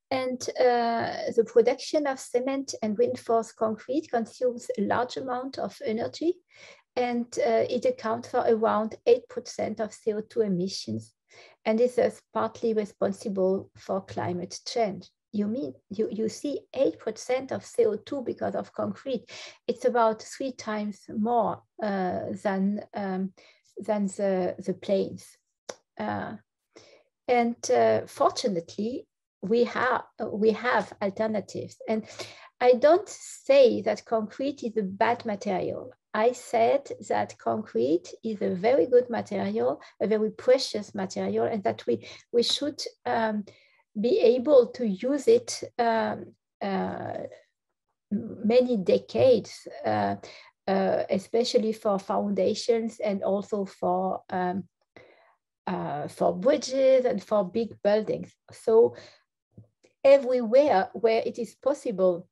And the production of cement and reinforced concrete consumes a large amount of energy, and it accounts for around 8% of CO2 emissions, and is thus partly responsible for climate change. You see 8% of CO2 because of concrete. It's about 3 times more than the planes. And fortunately, we have alternatives. And I don't say that concrete is a bad material. I said that concrete is a very good material, a very precious material, and that we should be able to use it many decades, especially for foundations and also for bridges and for big buildings. So everywhere where it is possible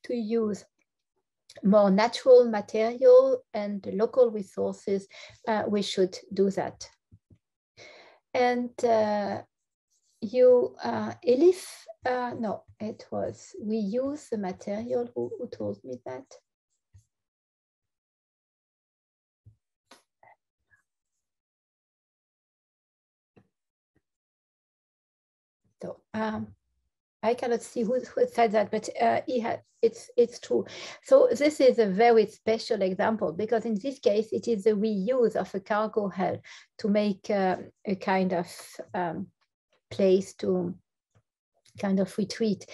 to use more natural material and local resources, we should do that. And you, Elif, no, it was, we use the material, who told me that? So I cannot see who said that, but it's true. So this is a very special example, because in this case, it is the reuse of a cargo hull to make a kind of place to kind of retreat.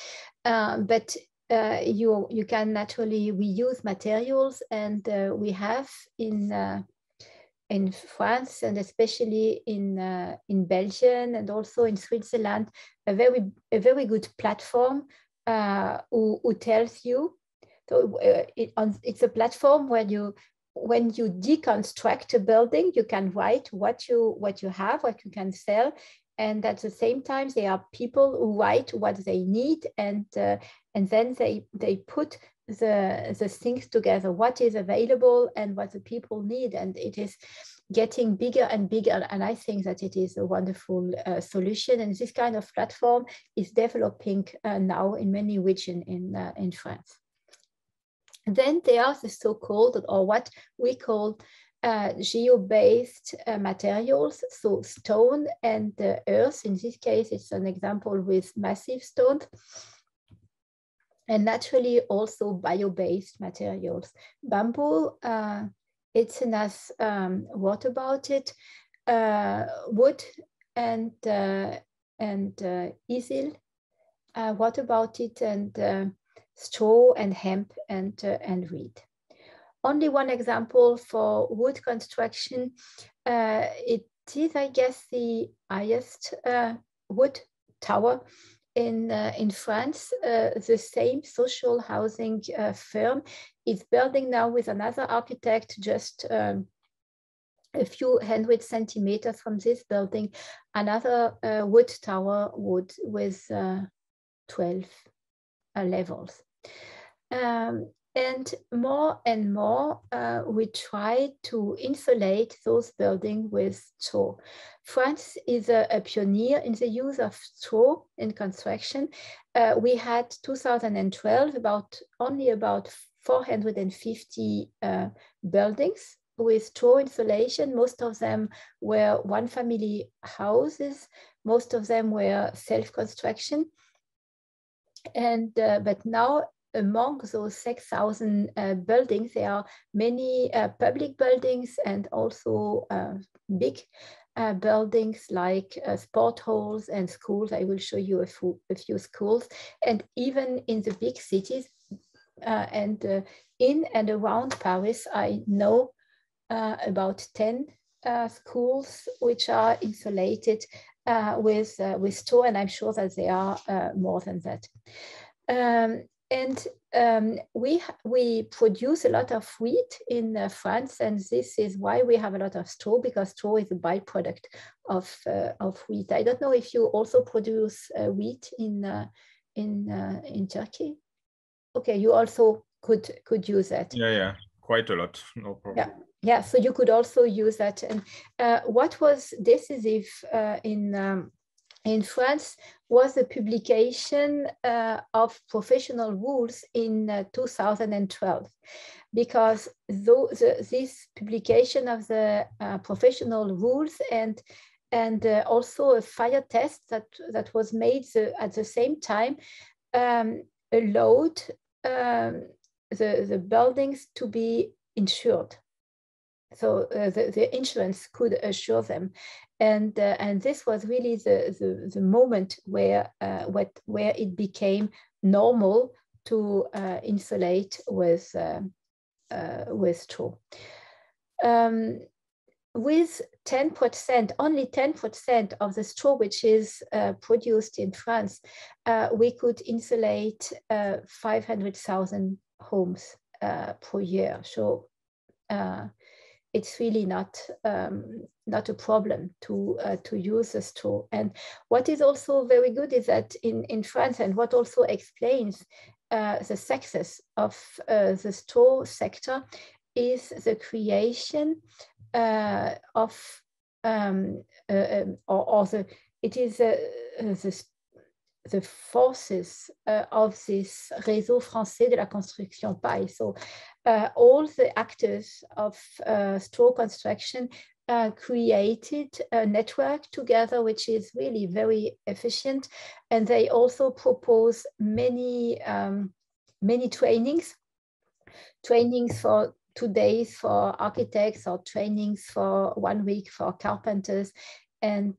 But you can naturally reuse materials, and we have in France, and especially in Belgium, and also in Switzerland, a very good platform who tells you. So it's a platform where when you deconstruct a building, you can write what you have, what you can sell, and at the same time, there are people who write what they need, and then they put the things together, what is available and what the people need, and it is getting bigger and bigger. And I think that it is a wonderful solution, and this kind of platform is developing now in many regions in France. Then there are the so-called, or what we call, geo-based materials, so stone and earth. In this case, it's an example with massive stones, and naturally also bio-based materials. Bamboo, it's enough. What about it? Wood and easel. What about it? And straw and hemp and reed. Only one example for wood construction. It is, I guess, the highest wood tower in France. The same social housing firm is building now with another architect just a few hundred centimeters from this building, another wood tower with 12 levels. And more, we try to insulate those buildings with straw. France is a pioneer in the use of straw in construction. We had 2012 only about 450 buildings with straw insulation. Most of them were one-family houses. Most of them were self-construction. And but now, among those 6,000 buildings, there are many public buildings and also big buildings like sport halls and schools. I will show you a few schools. And even in the big cities and in and around Paris, I know about 10 schools which are insulated with straw, and I'm sure that there are more than that. And we produce a lot of wheat in France, and this is why we have a lot of straw, because straw is a byproduct of wheat. I don't know if you also produce wheat in Turkey. Okay, you also could use that. Yeah, quite a lot, no problem. Yeah. So you could also use that. And what was decisive in France was the publication of professional rules in 2012, because this publication of the professional rules and also a fire test that was made at the same time allowed the buildings to be insured. So the insurance could assure them, and this was really the moment where it became normal to insulate with straw. With 10%, only 10% of the straw which is produced in France, we could insulate 500,000 homes per year. So it's really not a problem to use the straw. And what is also very good is that in France, and what also explains the success of the straw sector, is the creation of or the it is the forces of this réseau français de la construction paille. So all the actors of straw construction created a network together, which is really very efficient. And they also propose many, many trainings for 2 days for architects, or trainings for 1 week for carpenters. And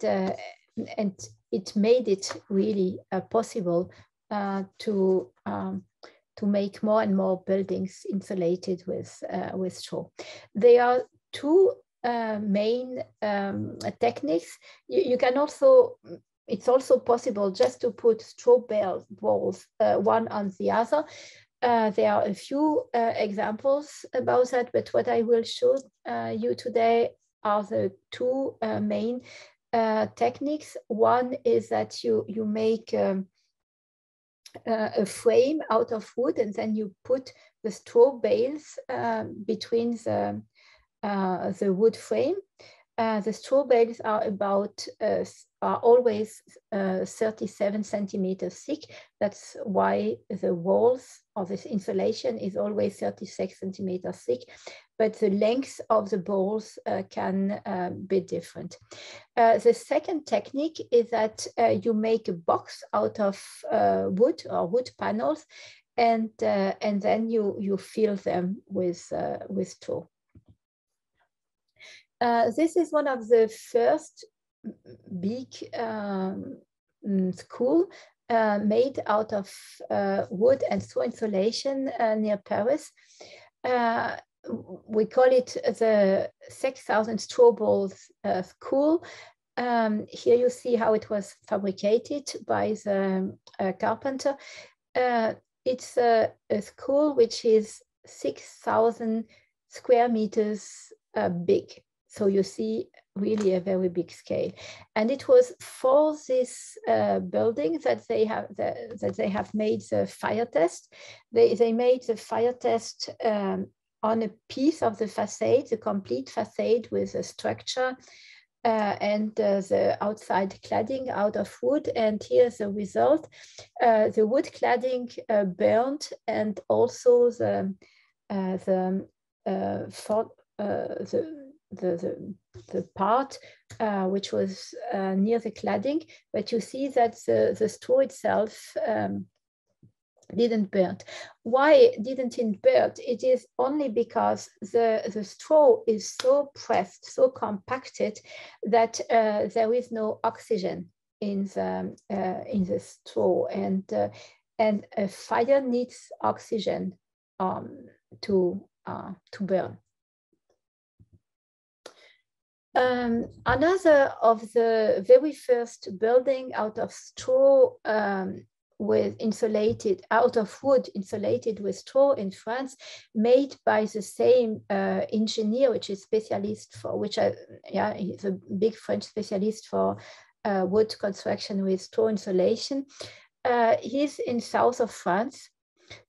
it made it really possible to make more and more buildings insulated with straw. There are two main techniques. You can also, it's also possible just to put straw balls one on the other. There are a few examples about that, but what I will show you today are the two main techniques. One is that you make a frame out of wood, and then you put the straw bales between the wood frame. The straw bales are always 37 centimeters thick. That's why the walls of this insulation is always 36 centimeters thick, but the length of the balls can be different. The second technique is that you make a box out of wood or wood panels, and then you fill them with straw. This is one of the first big school made out of wood and straw insulation near Paris. We call it the 6,000 straw balls school. Here you see how it was fabricated by the carpenter. It's a school which is 6,000 square meters big. So you see really a very big scale. And it was for this building that they have made the fire test. They made the fire test on a piece of the facade, the complete facade with a structure and the outside cladding out of wood. And here's the result. The wood cladding burned, and also the part which was near the cladding, but you see that the straw itself didn't burn. Why didn't it burn? It is only because the straw is so pressed, so compacted, that there is no oxygen in the straw, and a fire needs oxygen to burn. Another of the very first building out of straw with insulated, out of wood insulated with straw in France, made by the same engineer, which is specialist for, he's a big French specialist for wood construction with straw insulation. He's in south of France.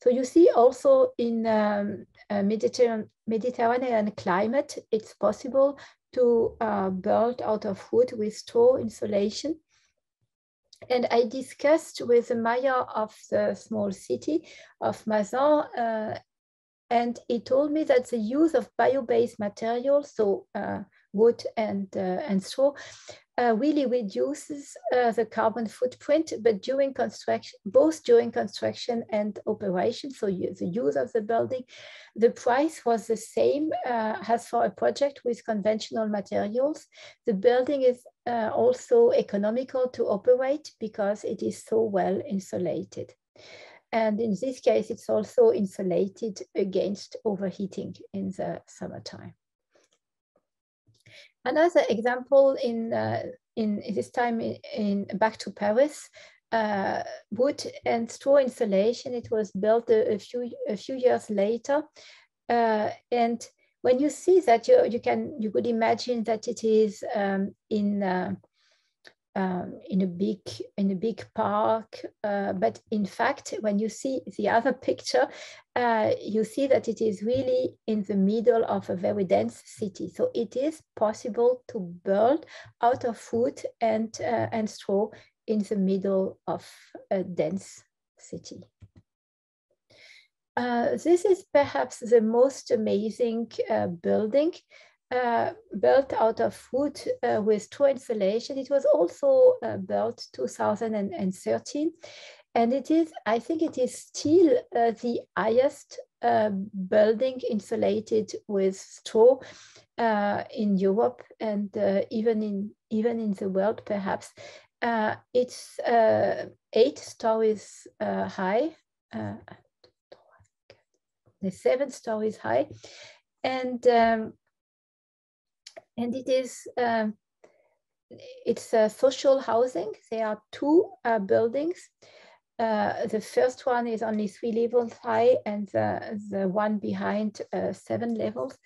So you see also in Mediterranean climate, it's possible to build out of wood with straw insulation. And I discussed with the mayor of the small city of Mazan, and he told me that the use of bio-based materials, so wood and straw, really reduces the carbon footprint, but during construction, both during construction and operation, so the use of the building, the price was the same as for a project with conventional materials. The building is also economical to operate because it is so well insulated. And in this case, it's also insulated against overheating in the summertime. Another example in this time in back to Paris, wood and straw insulation. It was built a few years later, and when you see that, you could imagine that it is in in a big park, but in fact, when you see the other picture, you see that it is really in the middle of a very dense city. So it is possible to build out of wood and straw in the middle of a dense city. This is perhaps the most amazing building. Built out of wood with straw insulation. It was also built 2013, and it is, I think it is still the highest building insulated with straw in Europe, and even in the world perhaps. It's 8 stories high, 7 stories high, and it is it's social housing. There are 2 buildings. The first one is only 3 levels high, and the one behind 7 levels.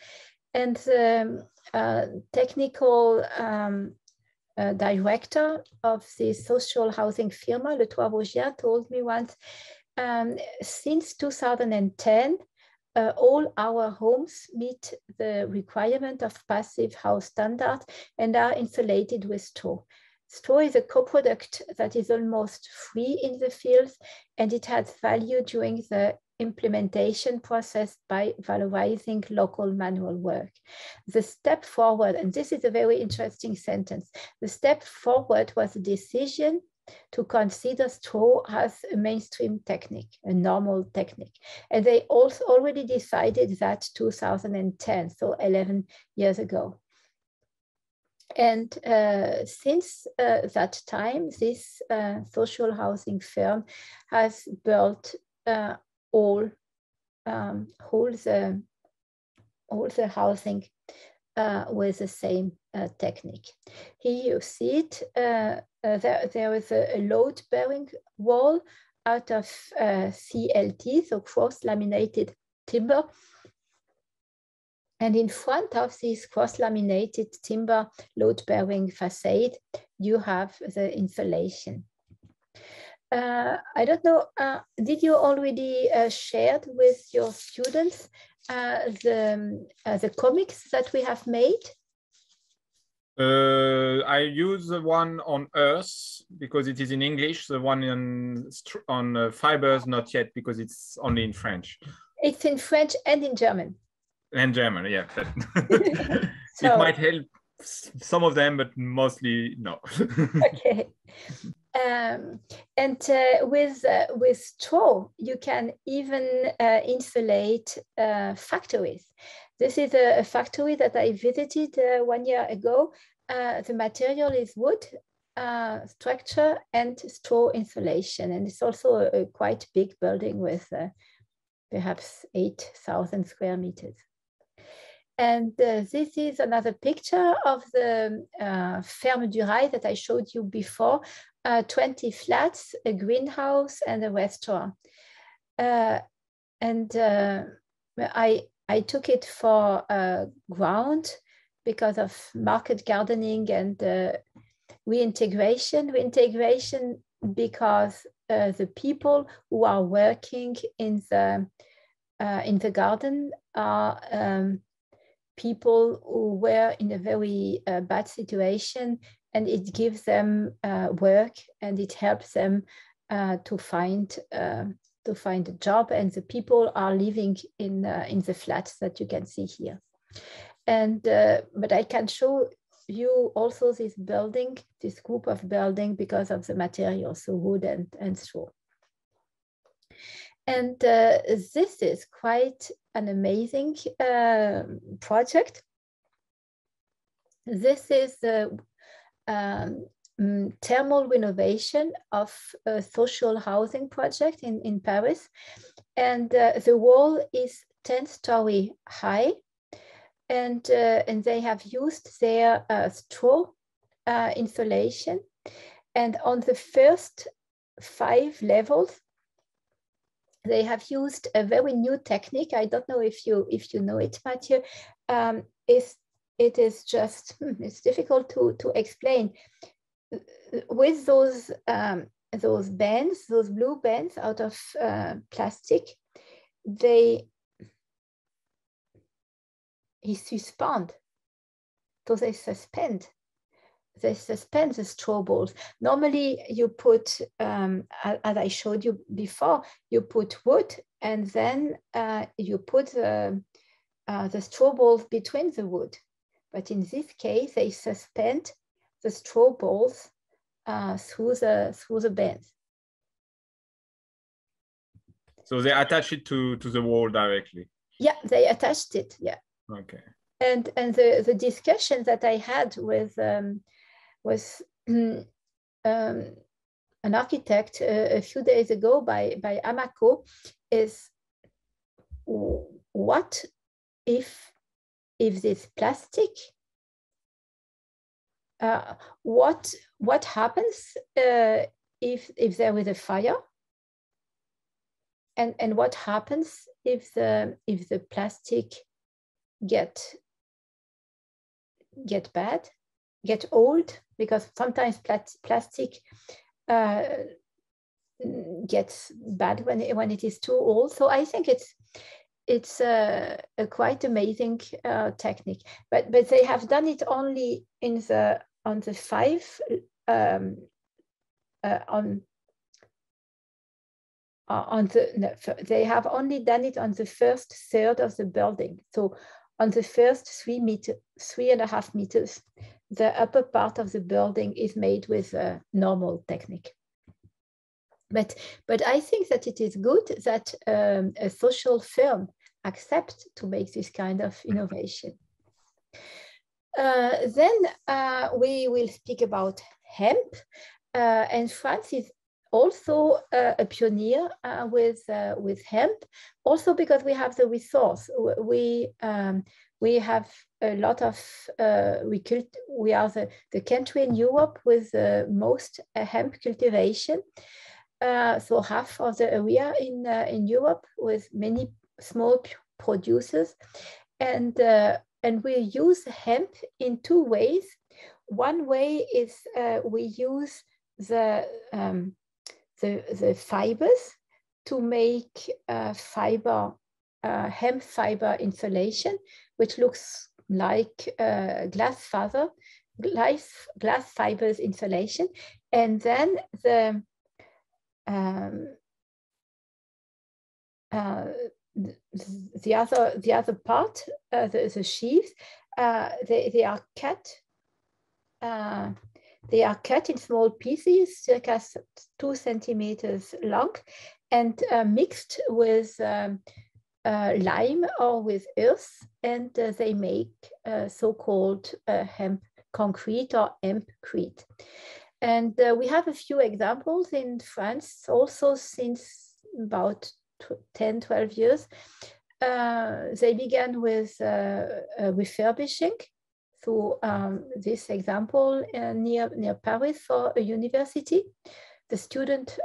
And the technical director of the social housing firma, Le Toit Vosgien, told me once, since 2010, all our homes meet the requirement of passive house standard and are insulated with straw. Straw is a co-product that is almost free in the fields, and it has value during the implementation process by valorizing local manual work. The step forward, and this is a very interesting sentence, the step forward was a decision to consider straw as a mainstream technique, a normal technique. And they also already decided that 2010, so 11 years ago. And since that time, this social housing firm has built all the housing with the same technique. Here you see it. There is a load-bearing wall out of CLT, so cross-laminated timber. And in front of this cross-laminated timber load-bearing facade, you have the insulation. I don't know, did you already share with your students the comics that we have made? I use the one on Earth because it is in English. The one on fibers, not yet, because it's only in French. It's in French and in German. And German, yeah. So, it might help some of them, but mostly no. Okay. And with straw, you can even insulate factories. This is a factory that I visited 1 year ago. The material is wood, structure, and straw insulation. And it's also a quite big building with perhaps 8,000 square meters. And this is another picture of the Ferme du Rail that I showed you before. 20 flats, a greenhouse, and a restaurant. I took it for ground because of market gardening and reintegration. Reintegration because the people who are working in the garden are people who were in a very bad situation, and it gives them work, and it helps them to find a job. And the people are living in the flats that you can see here. And but I can show you also this building, this group of building, because of the materials, so wood and straw. And this is quite an amazing project. This is the thermal renovation of a social housing project in Paris. And the wall is 10-story high. And they have used their straw insulation. And on the first 5 levels, they have used a very new technique. I don't know if you know it, Mathieu. It is just, it's difficult to explain. with those bands, those blue bands out of plastic, they suspend. So they suspend the straw balls. Normally you put, as I showed you before, you put wood and then you put the straw balls between the wood. But in this case, they suspend the straw balls through the bands. So they attach it to the wall directly? Yeah, they attached it, yeah. Okay. And the discussion that I had with an architect a few days ago by Amako is, what if this plastic, what happens if there was a fire, and what happens if the plastic get bad, get old, because sometimes plastic gets bad when it is too old. So I think it's a quite amazing technique, but they have done it only on the five they have only done it on the first third of the building. So on the first 3.5 meters, the upper part of the building is made with a normal technique. But I think that it is good that a social firm accepts to make this kind of innovation. Then we will speak about hemp, and France is also a pioneer with hemp, also because we have the resource. We have a lot of, we are the country in Europe with the most hemp cultivation. So half of the area in Europe with many small producers. And we use hemp in two ways. One way is we use the fibers to make hemp fiber insulation, which looks like glass fibers insulation. And then the other part, the sheaves, they are cut. They are cut in small pieces, circa 2 centimeters long, and mixed with lime or with earth, and they make so-called hemp concrete or hempcrete. And we have a few examples in France also since about 10, 12 years. They began with refurbishing. So this example near Paris for a university, the student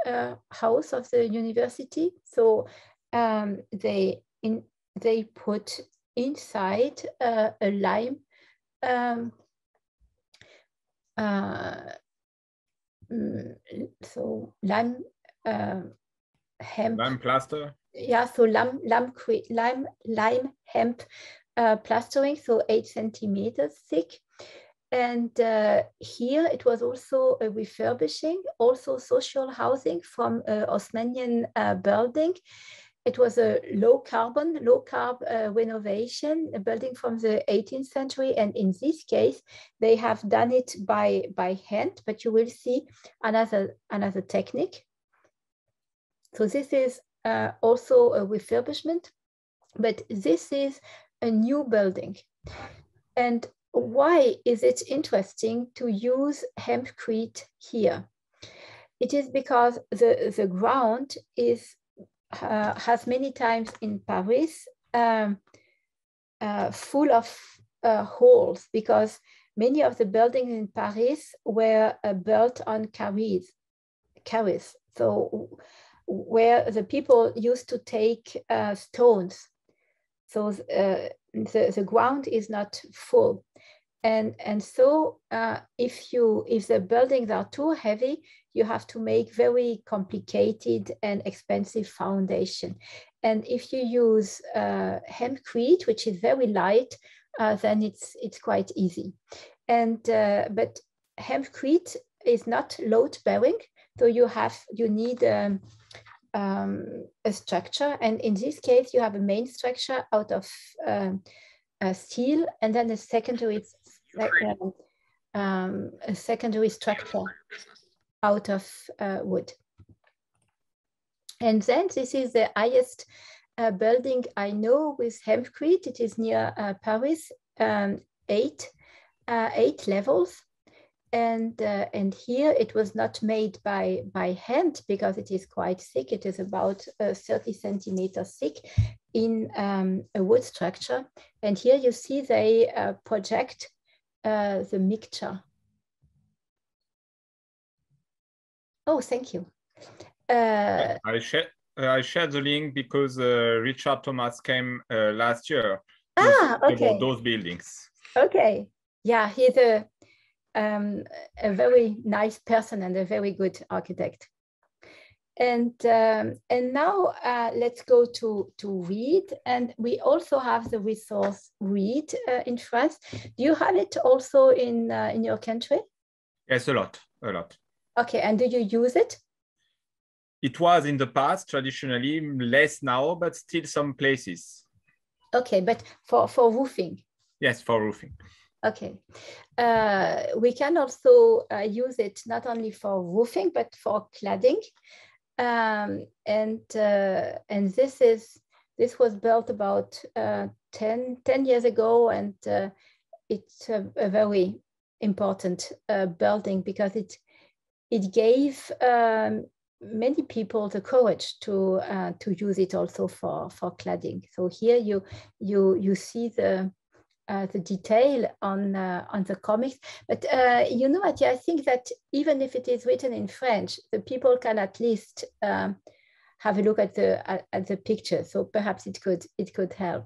house of the university. So they put inside a lime hemp. Lime plaster? Yeah, so lime hemp plastering, so 8 centimeters thick. And here it was also a refurbishing, also social housing from Osmanian building. It was a low carb renovation, a building from the 18th century. And in this case, they have done it by hand, but you will see another technique. So this is also a refurbishment, but this is a new building. And why is it interesting to use hempcrete here? It is because the ground is has many times in Paris full of holes, because many of the buildings in Paris were built on carries. So where the people used to take stones. So the ground is not full. And so if the buildings are too heavy, you have to make very complicated and expensive foundation. And if you use hempcrete, which is very light, then it's quite easy. And but hempcrete is not load bearing, so you need a structure. And in this case, you have a main structure out of steel, and then a secondary structure out of wood. And then this is the highest building I know with hempcrete. It is near Paris, 8 levels. And here it was not made by hand because it is quite thick. It is about 30 centimeters thick in a wood structure. And here you see they project the mixture. Oh, thank you. I shared the link because Richard Thomas came last year about those buildings. Okay. Yeah, he's a very nice person and a very good architect. And now let's go to read. And we also have the resource read in France. Do you have it also in your country? Yes, a lot. Okay, and do you use it? It was in the past, traditionally, less now, but still some places. Okay, but for roofing? Yes, for roofing. Okay. We can also use it not only for roofing, but for cladding. And this was built about 10 years ago, and it's a very important building because it gave many people the courage to use it also for cladding. So here you see the detail on the comics, but you know what? I think that even if it is written in French, the people can at least have a look at the picture. So perhaps it could help.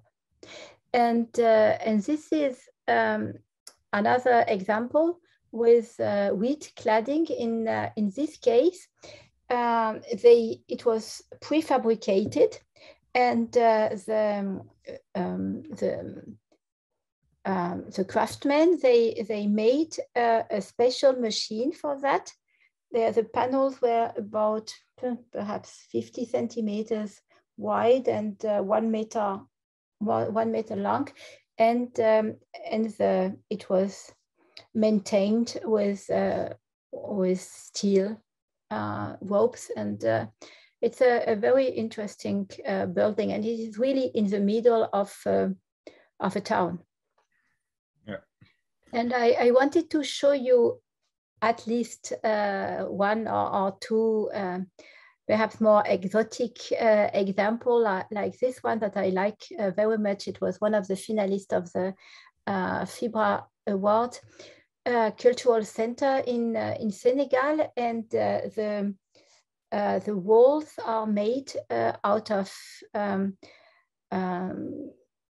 And this is another example with wheat cladding. In this case, it was prefabricated, and the craftsmen they made a special machine for that. The panels were about perhaps 50 centimeters wide and 1 meter long, and it was maintained with steel ropes, and it's a very interesting building, and it is really in the middle of a town. Yeah. And I wanted to show you at least one or two perhaps more exotic example like this one that I like very much. It was one of the finalists of the FIBRA Award. Cultural center in Senegal, and the walls are made out of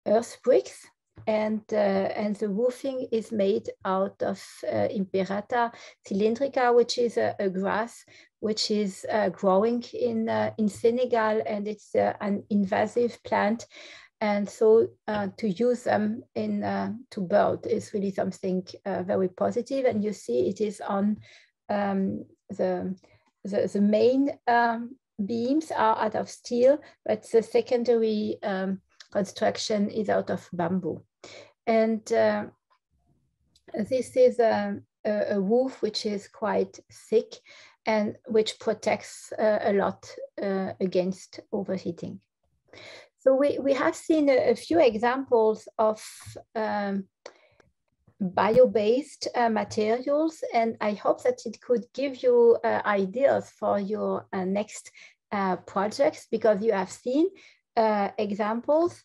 earth bricks, and the roofing is made out of Imperata cylindrica, which is a grass which is growing in Senegal, and it's an invasive plant. And so to use them to build is really something very positive. And you see it is on the main beams are out of steel, but the secondary construction is out of bamboo. And this is a roof which is quite thick and which protects a lot against overheating. So we have seen a few examples of bio-based materials, and I hope that it could give you ideas for your next projects, because you have seen examples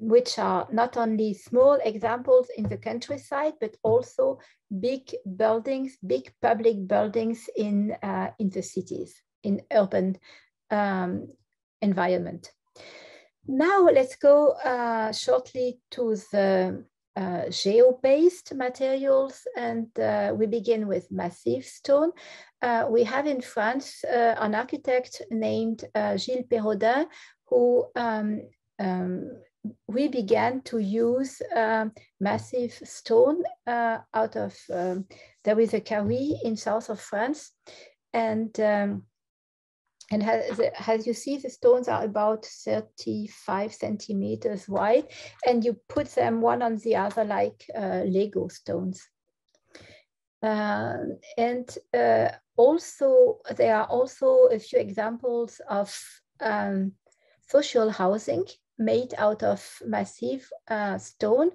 which are not only small examples in the countryside, but also big buildings, big public buildings in the cities, in urban environment. Now let's go shortly to the geo-based materials, and we begin with massive stone. We have in France an architect named Gilles Perrodin, who we began to use massive stone out of, there is a quarry in south of France, and as you see, the stones are about 35 centimeters wide, and you put them one on the other like Lego stones. Also, there are also a few examples of social housing made out of massive stone.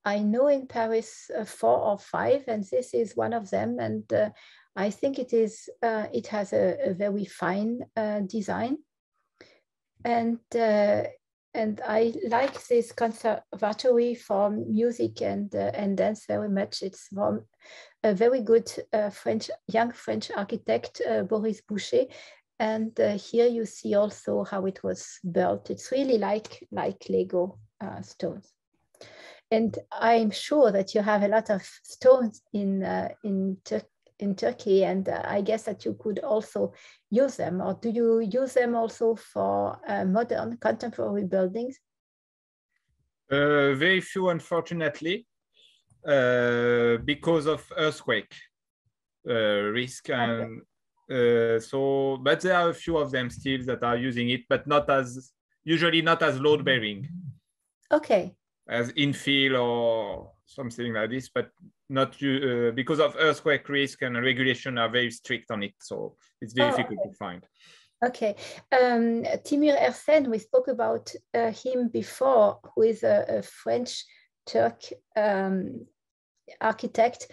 I know in Paris 4 or 5, and this is one of them. And I think it is. It has a very fine design, and I like this conservatory for music and dance very much. It's from a very good young French architect, Boris Boucher. And here you see also how it was built. It's really like Lego stones. And I'm sure that you have a lot of stones in Turkey, and I guess that you could also use them. Or do you use them also for modern contemporary buildings? Very few, unfortunately, because of earthquake risk. And but there are a few of them still that are using it, but usually not as load bearing. Okay. As infill or something like this, but not because of earthquake risk, and regulation are very strict on it, so it's difficult to find. Okay. Timur Ersen, we spoke about him before, who is a French Turk architect,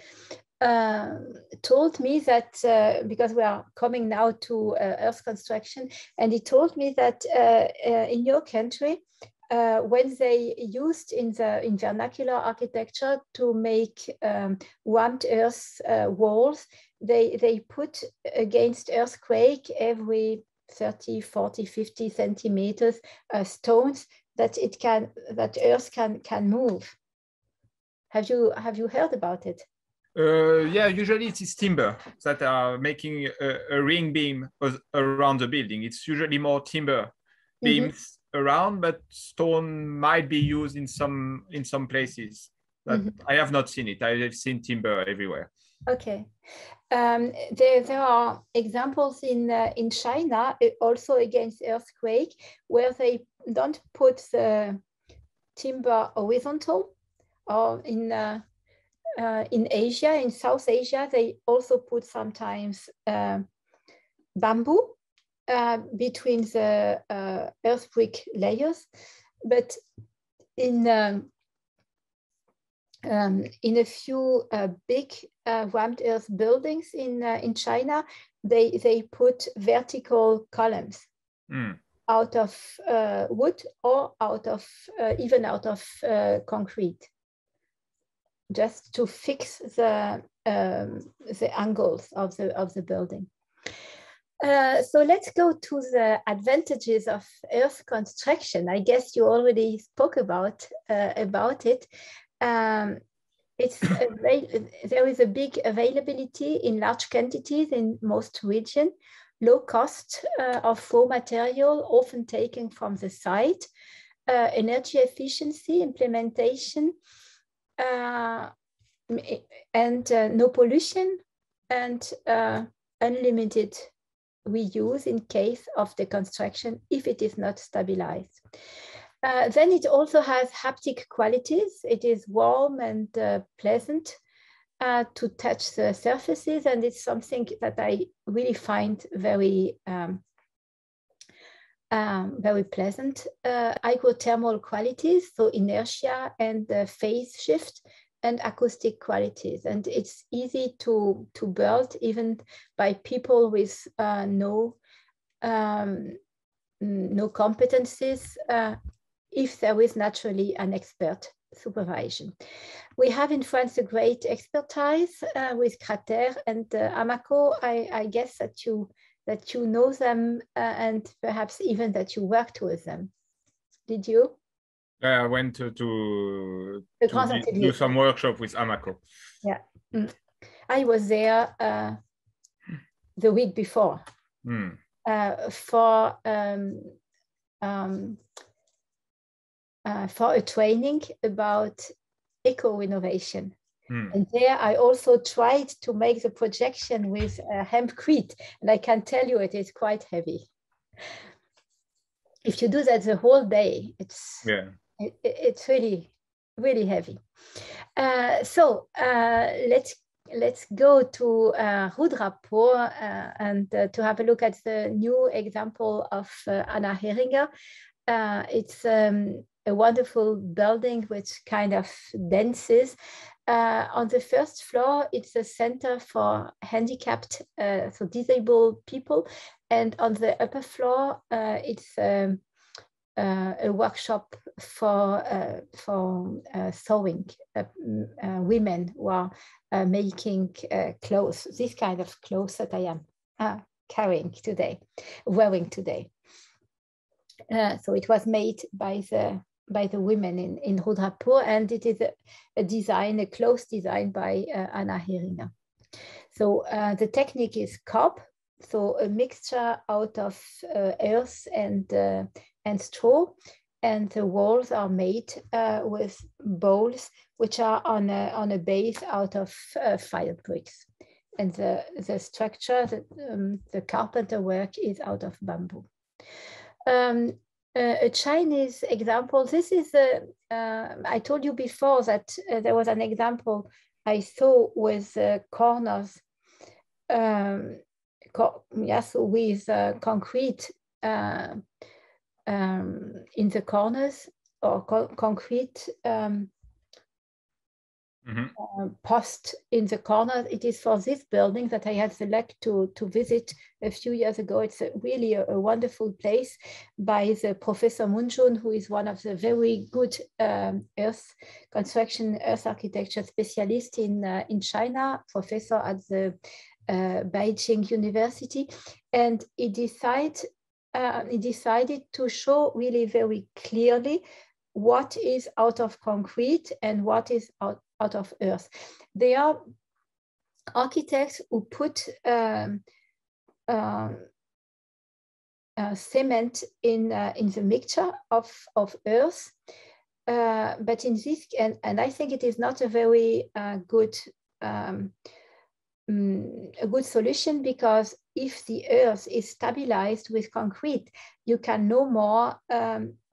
told me that, because we are coming now to earth construction, and he told me that in your country, when they used in vernacular architecture to make warmed earth walls, they put against earthquake every 30, 40, 50 centimeters stones that earth can move. Have you heard about it? Yeah, usually it is timber that are making a ring beam around the building. It's usually more timber beams around, but stone might be used in some places. But I have not seen it. I have seen timber everywhere. Okay. There are examples in China also against earthquake, where they don't put the timber horizontal, or in Asia, in South Asia, they also put sometimes bamboo between the earth brick layers. But in a few big rammed earth buildings in China, they put vertical columns out of wood, or even out of concrete, just to fix the angles of the building. So let's go to the advantages of earth construction. I guess you already spoke about it. There is a big availability in large quantities in most regions, low cost of raw material, often taken from the site, energy efficiency, implementation, and no pollution, and unlimited reuse in case of the construction if it is not stabilized. Then it also has haptic qualities. It is warm and pleasant to touch the surfaces, and it's something that I really find very pleasant. Hydrothermal qualities, so inertia and phase shift, and acoustic qualities. And it's easy to build even by people with no competencies, if there is naturally an expert supervision. We have in France a great expertise with Crater and Amaco. I guess that you know them, and perhaps even that you worked with them. Did you? I went to do some workshop with Amako. Yeah, I was there the week before for a training about eco-innovation. And there I also tried to make the projection with hempcrete, and I can tell you it is quite heavy. If you do that the whole day, it's really, really heavy. So let's go to Rudrapur and to have a look at the new example of Anna Heringer. It's a wonderful building which kind of dances. On the first floor, it's a center for handicapped, so disabled people. And on the upper floor, it's a workshop for sewing, women who are making clothes, this kind of clothes that I am wearing today. So it was made by the women in Rudrapur, and it is a clothes design by Anna Heringer. So the technique is cob, so a mixture out of earth and straw, and the walls are made with bowls which are on a base out of fire bricks, and the structure, the carpenter work is out of bamboo. A Chinese example. This is I told you before that there was an example I saw with corners, with concrete in the corners, or concrete post in the corner. It is for this building that I had the luck to visit a few years ago. It's really a wonderful place by the Professor Mun Jun, who is one of the very good earth architecture specialists in China, professor at the Beijing University. And he decided to show really very clearly what is out of concrete and what is out of earth. They are architects who put cement in the mixture of earth, but in this, and I think it is not a very good solution, because if the earth is stabilized with concrete, you can no more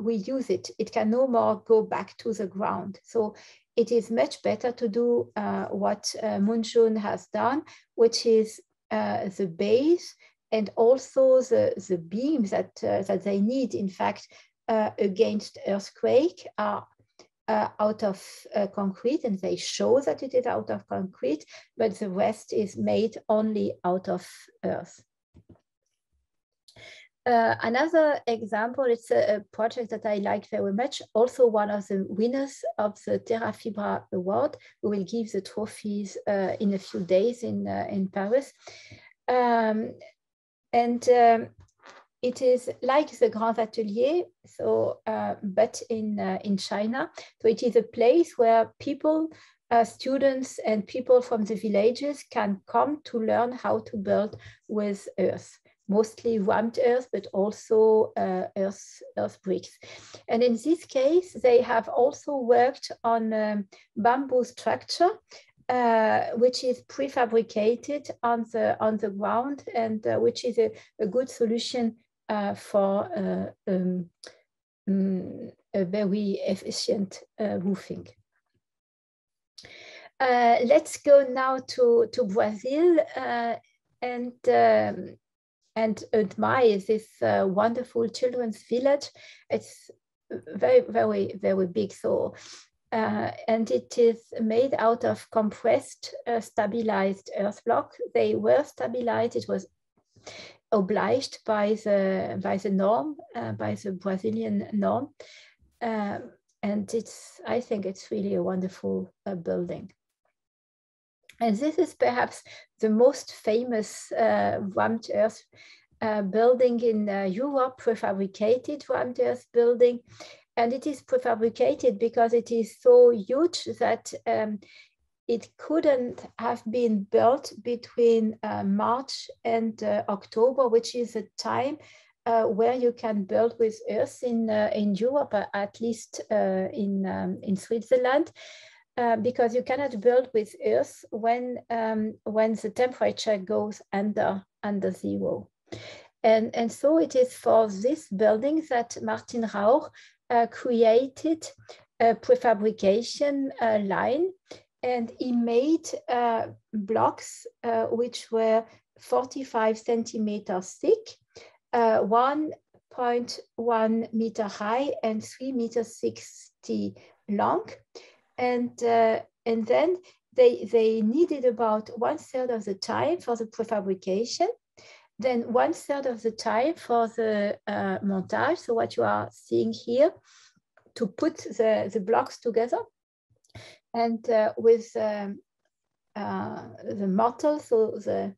reuse it. It can no more go back to the ground. So it is much better to do what Mun Jun has done, which is the base and also the beams that they need, in fact, against earthquake are out of concrete, and they show that it is out of concrete, but the rest is made only out of earth. Another example, it's a project that I like very much, also one of the winners of the Terra Fibra Award. We will give the trophies in a few days in Paris. It is like the Grand Atelier, so but in China. So it is a place where people, students and people from the villages can come to learn how to build with earth, mostly rammed earth, but also earth bricks. And in this case, they have also worked on bamboo structure, which is prefabricated on the ground, and which is a good solution for a very efficient roofing. Let's go now to Brazil and admire this wonderful children's village. It's very, very, very big. So, and it is made out of compressed, stabilized earth block. They were stabilized. It was obliged by the norm, by the Brazilian norm, and I think it's really a wonderful building. And this is perhaps the most famous rammed earth building in Europe, prefabricated rammed earth building. And it is prefabricated because it is so huge that it couldn't have been built between March and October, which is a time where you can build with earth in Europe, at least in Switzerland, because you cannot build with earth when the temperature goes under zero. And so it is for this building that Martin Rauch created a prefabrication line, and he made blocks which were 45 centimeters thick, 1.1 meter high, and 3 meters 60 long. And then they needed about 1/3 of the time for the prefabrication, then 1/3 of the time for the montage. So what you are seeing here, to put the blocks together. And with the mortar, so the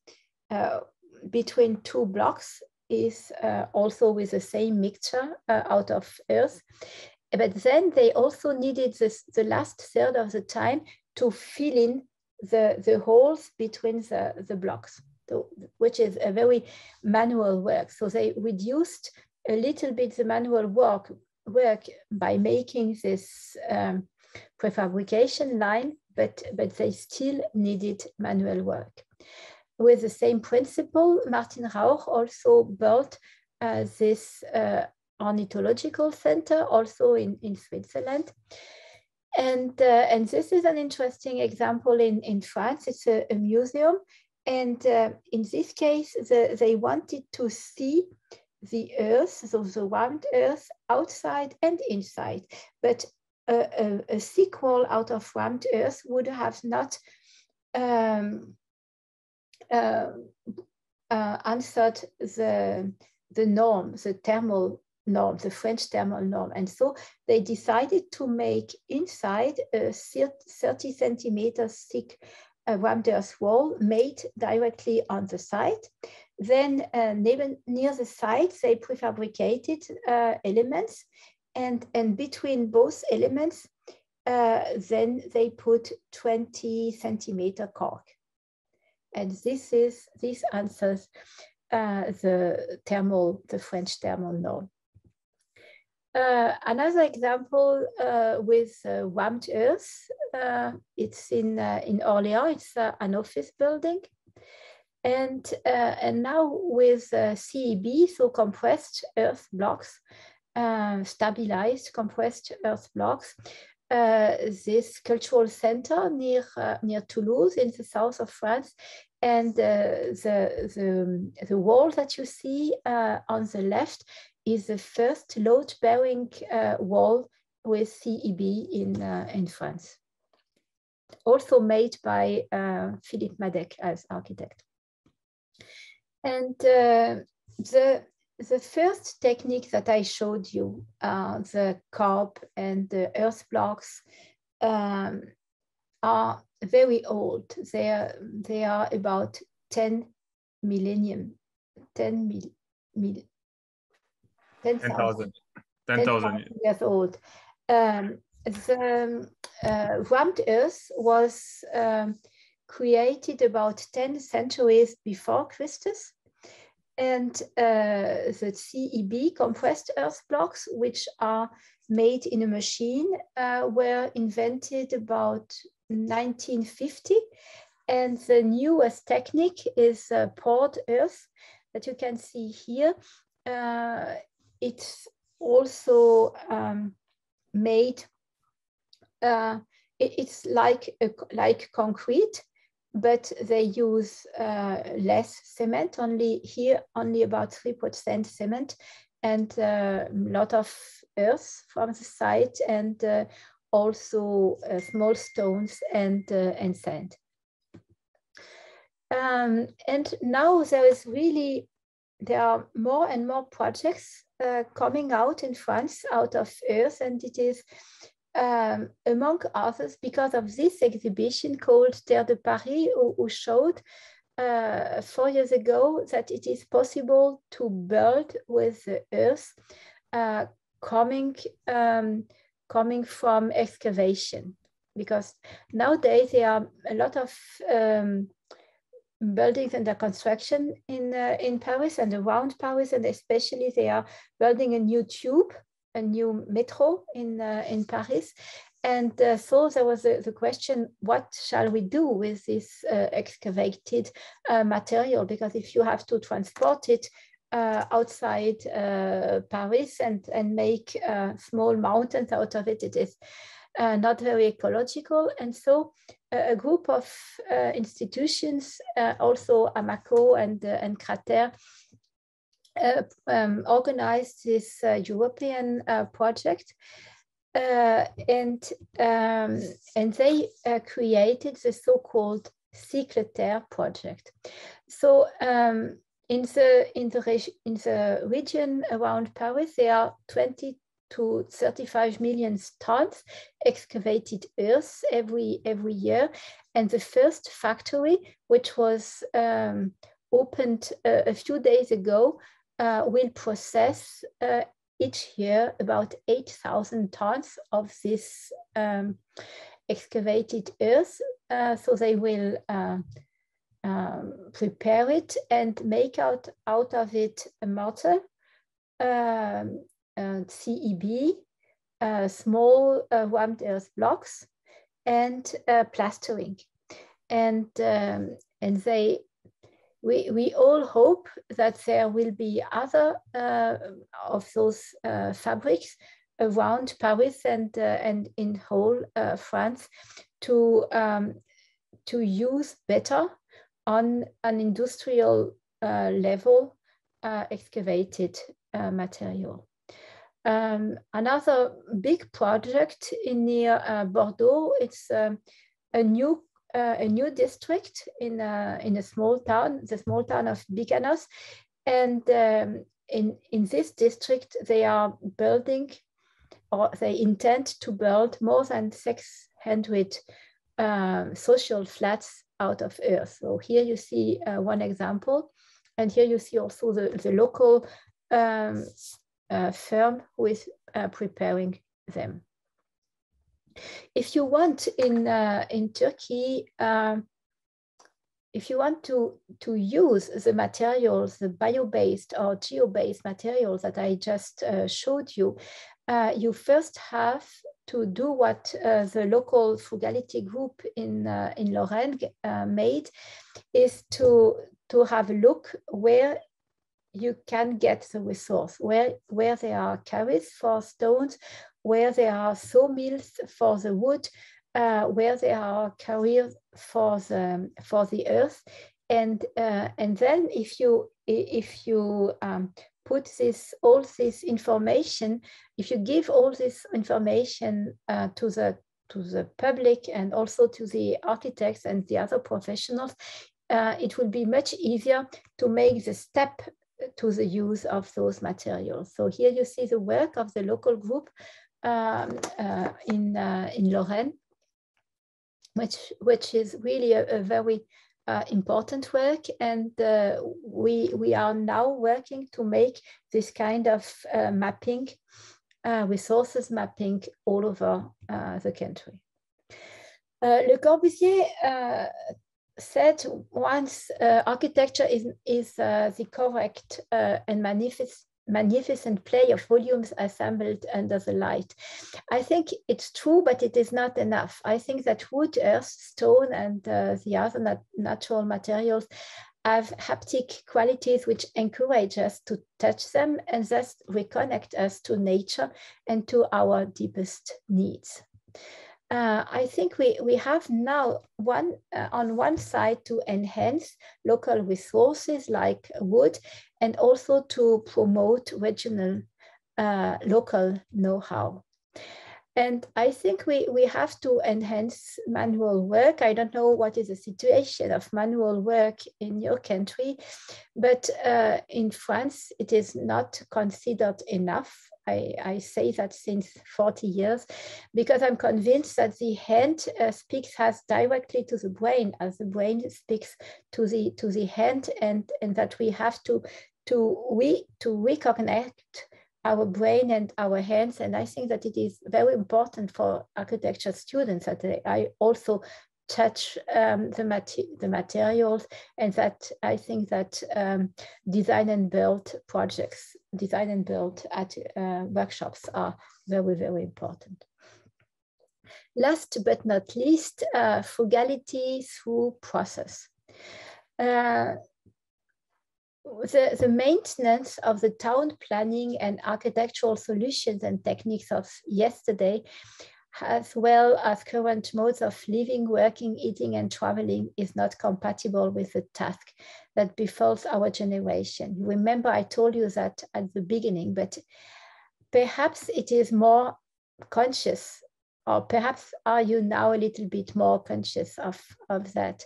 between two blocks is also with the same mixture out of earth. But then they also needed the last third of the time to fill in the holes between the blocks, so, which is a very manual work. So they reduced a little bit the manual work by making this prefabrication line, but they still needed manual work. With the same principle, Martin Rauch also built this ornithological center also in Switzerland. And this is an interesting example in France. It's a museum. And in this case, they wanted to see the earth, so the round earth outside and inside. But a sequel out of round earth would have not answered the norm, the thermal norm, the French thermal norm. And so they decided to make inside a 30 centimeters thick round earth wall made directly on the site. Then near the site, they prefabricated elements, and between both elements, then they put 20 centimeter cork. And this answers the French thermal norm. Another example with rammed earth, it's in Orléans. It's an office building, and now with CEB, so compressed earth blocks, stabilized compressed earth blocks. This cultural center near Toulouse in the south of France, and the wall that you see on the left is the first load-bearing wall with CEB in France. Also made by Philippe Madec as architect. And the first technique that I showed you, the carb and the earth blocks, are very old. They are about 10 millennium, 10,000 years old. The rammed earth was created about 10 centuries before Christus. And the CEB, compressed earth blocks, which are made in a machine, were invented about 1950. And the newest technique is poured earth that you can see here. It's also made, it's like concrete, but they use less cement, only about 3% cement, and a lot of earth from the site, and also small stones and sand. And now there are more and more projects coming out in France out of earth, and it is among others because of this exhibition called Terre de Paris, who showed 4 years ago that it is possible to build with the earth coming from excavation, because nowadays there are a lot of buildings under construction in Paris and around Paris, and especially they are building a new tube, a new metro in Paris. And so there was the question, what shall we do with this excavated material? Because if you have to transport it outside Paris and make small mountains out of it, it is not very ecological. And so a group of institutions, also Amaco and Crater, organized this European project. And they created the so-called Cycleterre project. So in the region around Paris, there are 20 to 35 million tons excavated earth every year. And the first factory, which was opened a few days ago, will process each year about 8,000 tons of this excavated earth. So they will prepare it and make out of it a mortar, CEB, small rammed earth blocks, and plastering. And we all hope that there will be other of those fabrics around Paris and in whole France to use better on an industrial level excavated material. Another big project near Bordeaux, it's a new district in a small town, the small town of Biganos. And in this district, they are building, or they intend to build, more than 600 social flats out of earth. So here you see one example. And here you see also the local firm who is preparing them. If you want in Turkey, if you want to use the materials, the bio-based or geo-based materials that I just showed you, you first have to do what the local Frugality group in Lorraine made, is to have a look where you can get the resource, where there are carries for stones, where there are sawmills for the wood, where there are carriers for the earth, and then if you put all this information, if you give all this information to the public and also to the architects and the other professionals, it will be much easier to make the step to the use of those materials. So here you see the work of the local group in Lorraine, which is really a very important work, and we are now working to make this kind of mapping, resources mapping all over the country. Le Corbusier said once, architecture is the correct and magnificent play of volumes assembled under the light. I think it's true, but it is not enough. I think that wood, earth, stone, and the other natural materials have haptic qualities which encourage us to touch them and thus reconnect us to nature and to our deepest needs. I think we have now on one side to enhance local resources like wood, and also to promote regional local know-how. And I think we have to enhance manual work. I don't know what is the situation of manual work in your country, but in France, it is not considered enough. I say that since 40 years, because I'm convinced that the hand speaks as directly to the brain as the brain speaks to the hand, and that we have to reconnect our brain and our hands. And I think that it is very important for architecture students that I also touch the materials, and that I think that design and build projects, design and build at workshops are very, very important. Last but not least, frugality through process. The maintenance of the town planning and architectural solutions and techniques of yesterday, as well as current modes of living, working, eating, and traveling, is not compatible with the task that befalls our generation. Remember, I told you that at the beginning, but perhaps it is more conscious, or perhaps are you now a little bit more conscious of that?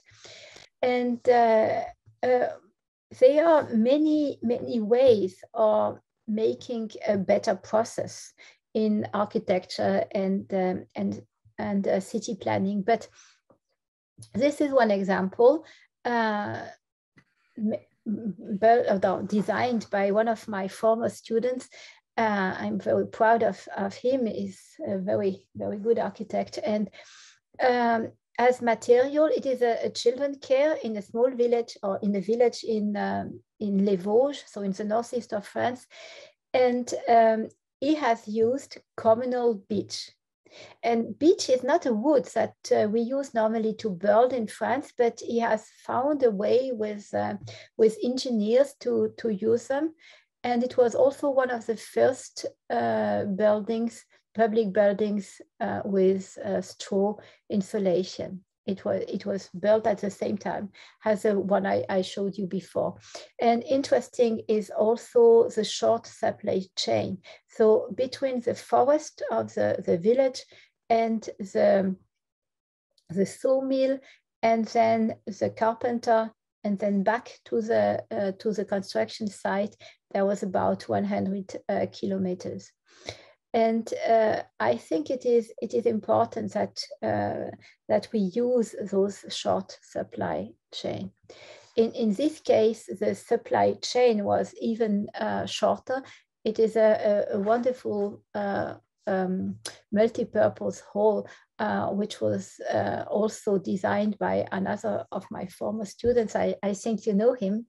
And there are many ways of making a better process in architecture and city planning, but this is one example designed by one of my former students. I'm very proud of him. He's a very, very good architect. And as material, it is a children care in a small village, or in a village in Les Vosges, so in the northeast of France. And he has used communal beech. And beech is not a wood that we use normally to build in France, but he has found a way with engineers to use them. And it was also one of the first public buildings with straw insulation. It was built at the same time as the one I showed you before. And interesting is also the short supply chain. So between the forest of the village and the sawmill, and then the carpenter, and then back to the construction site, there was about 100 kilometers. And I think it is important that we use those short supply chain. In this case, the supply chain was even shorter. It is a wonderful multi-purpose hall, which was also designed by another of my former students. I think you know him,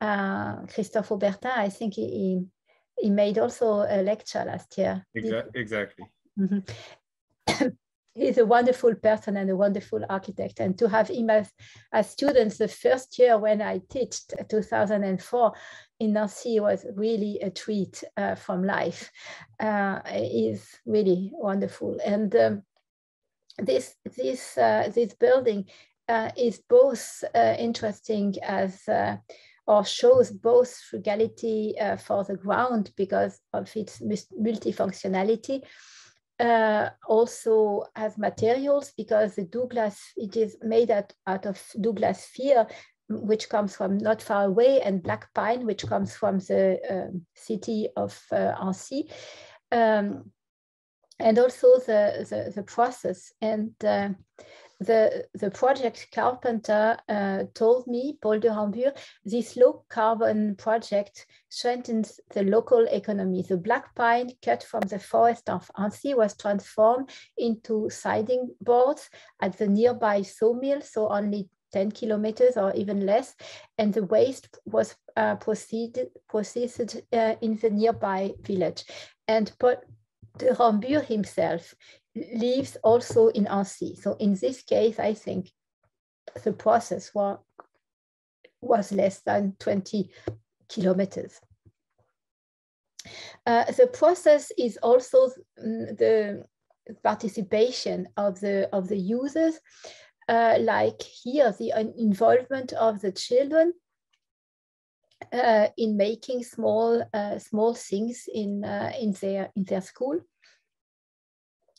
Christophe Aubertin. I think he made also a lecture last year. Exactly. Mm-hmm. He's a wonderful person and a wonderful architect. And to have him as students the first year when I taught, 2004, in Nancy, was really a treat from life. Is really wonderful. And this building is both interesting as or shows both frugality for the ground because of its multifunctionality, also as materials, because the Douglas, it is made out of Douglas fir, which comes from not far away, and black pine, which comes from the city of Annecy, and also the process. And the project carpenter told me, Paul de Rambure, this low carbon project strengthens the local economy. The black pine cut from the forest of Annecy was transformed into siding boards at the nearby sawmill, so only 10 kilometers or even less, and the waste was processed in the nearby village. And Paul de Rambure himself lives also in Annecy. So in this case, I think the process was less than 20 kilometers. The process is also the participation of the users, like here, the involvement of the children in making small things in their school.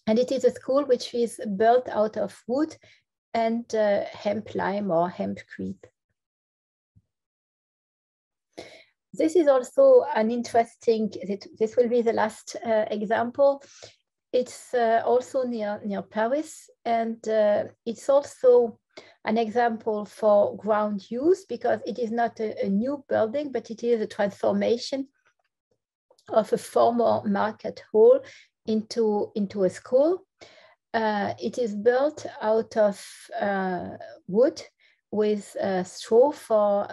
And it is a school which is built out of wood and hemp lime or hemp creep. This is also an interesting, this will be the last example. It's also near Paris, and it's also an example for ground use because it is not a new building, but it is a transformation of a former market hall into a school. It is built out of wood with straw for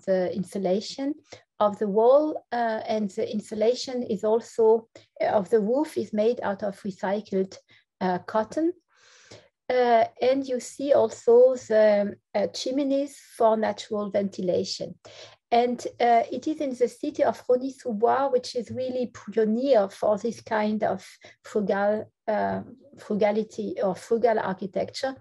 the insulation of the wall, and the insulation is also of the roof is made out of recycled cotton. And you see also the chimneys for natural ventilation. And it is in the city of Rony-sous-Bois, which is really pioneer for this kind of frugality or frugal architecture.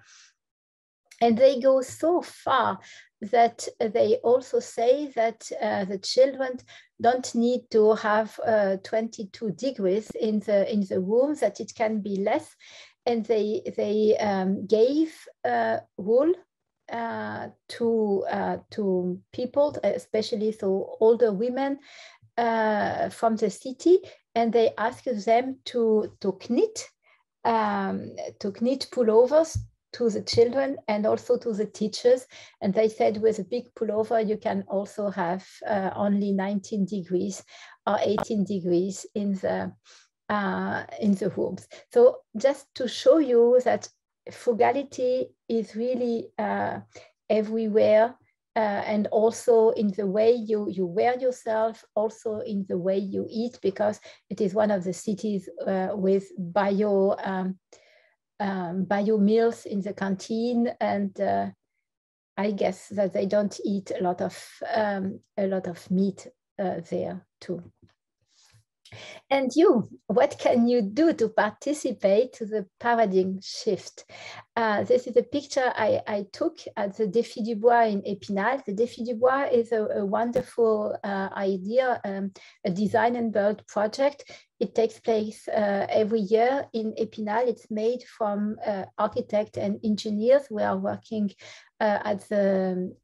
And they go so far that they also say that the children don't need to have 22 degrees in the room, that it can be less. And they gave wool to people, especially so older women from the city, and they asked them to knit pullovers to the children and also to the teachers. And they said with a big pullover you can also have only 19 degrees or 18 degrees in the rooms. So just to show you that frugality is really everywhere, and also in the way you wear yourself, also in the way you eat, because it is one of the cities with bio meals in the canteen, and I guess that they don't eat a lot of meat there too. And you, what can you do to participate to the paradigm shift? This is a picture I took at the Défi du Bois in Épinal. The Défi du Bois is a wonderful idea, a design and build project. It takes place every year in Épinal. It's made from architects and engineers who are working at the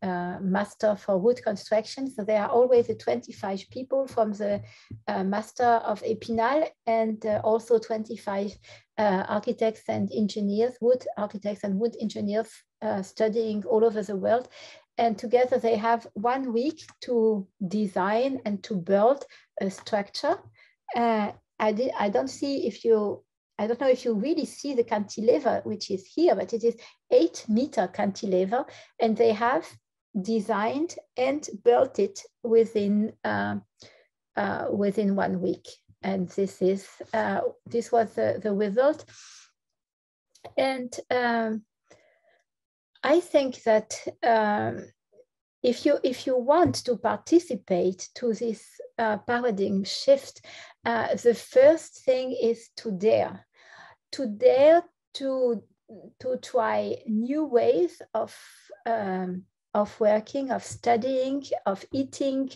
Master for Wood Construction. So there are always 25 people from the Master of Épinal, and also 25 architects and engineers, wood architects and wood engineers studying all over the world. And together they have 1 week to design and to build a structure. I don't know if you really see the cantilever, which is here, but it is 8-meter cantilever, and they have designed and built it within 1 week. And this was the result. And I think that if you want to participate to this paradigm shift, the first thing is to dare to try new ways of working, of studying, of eating,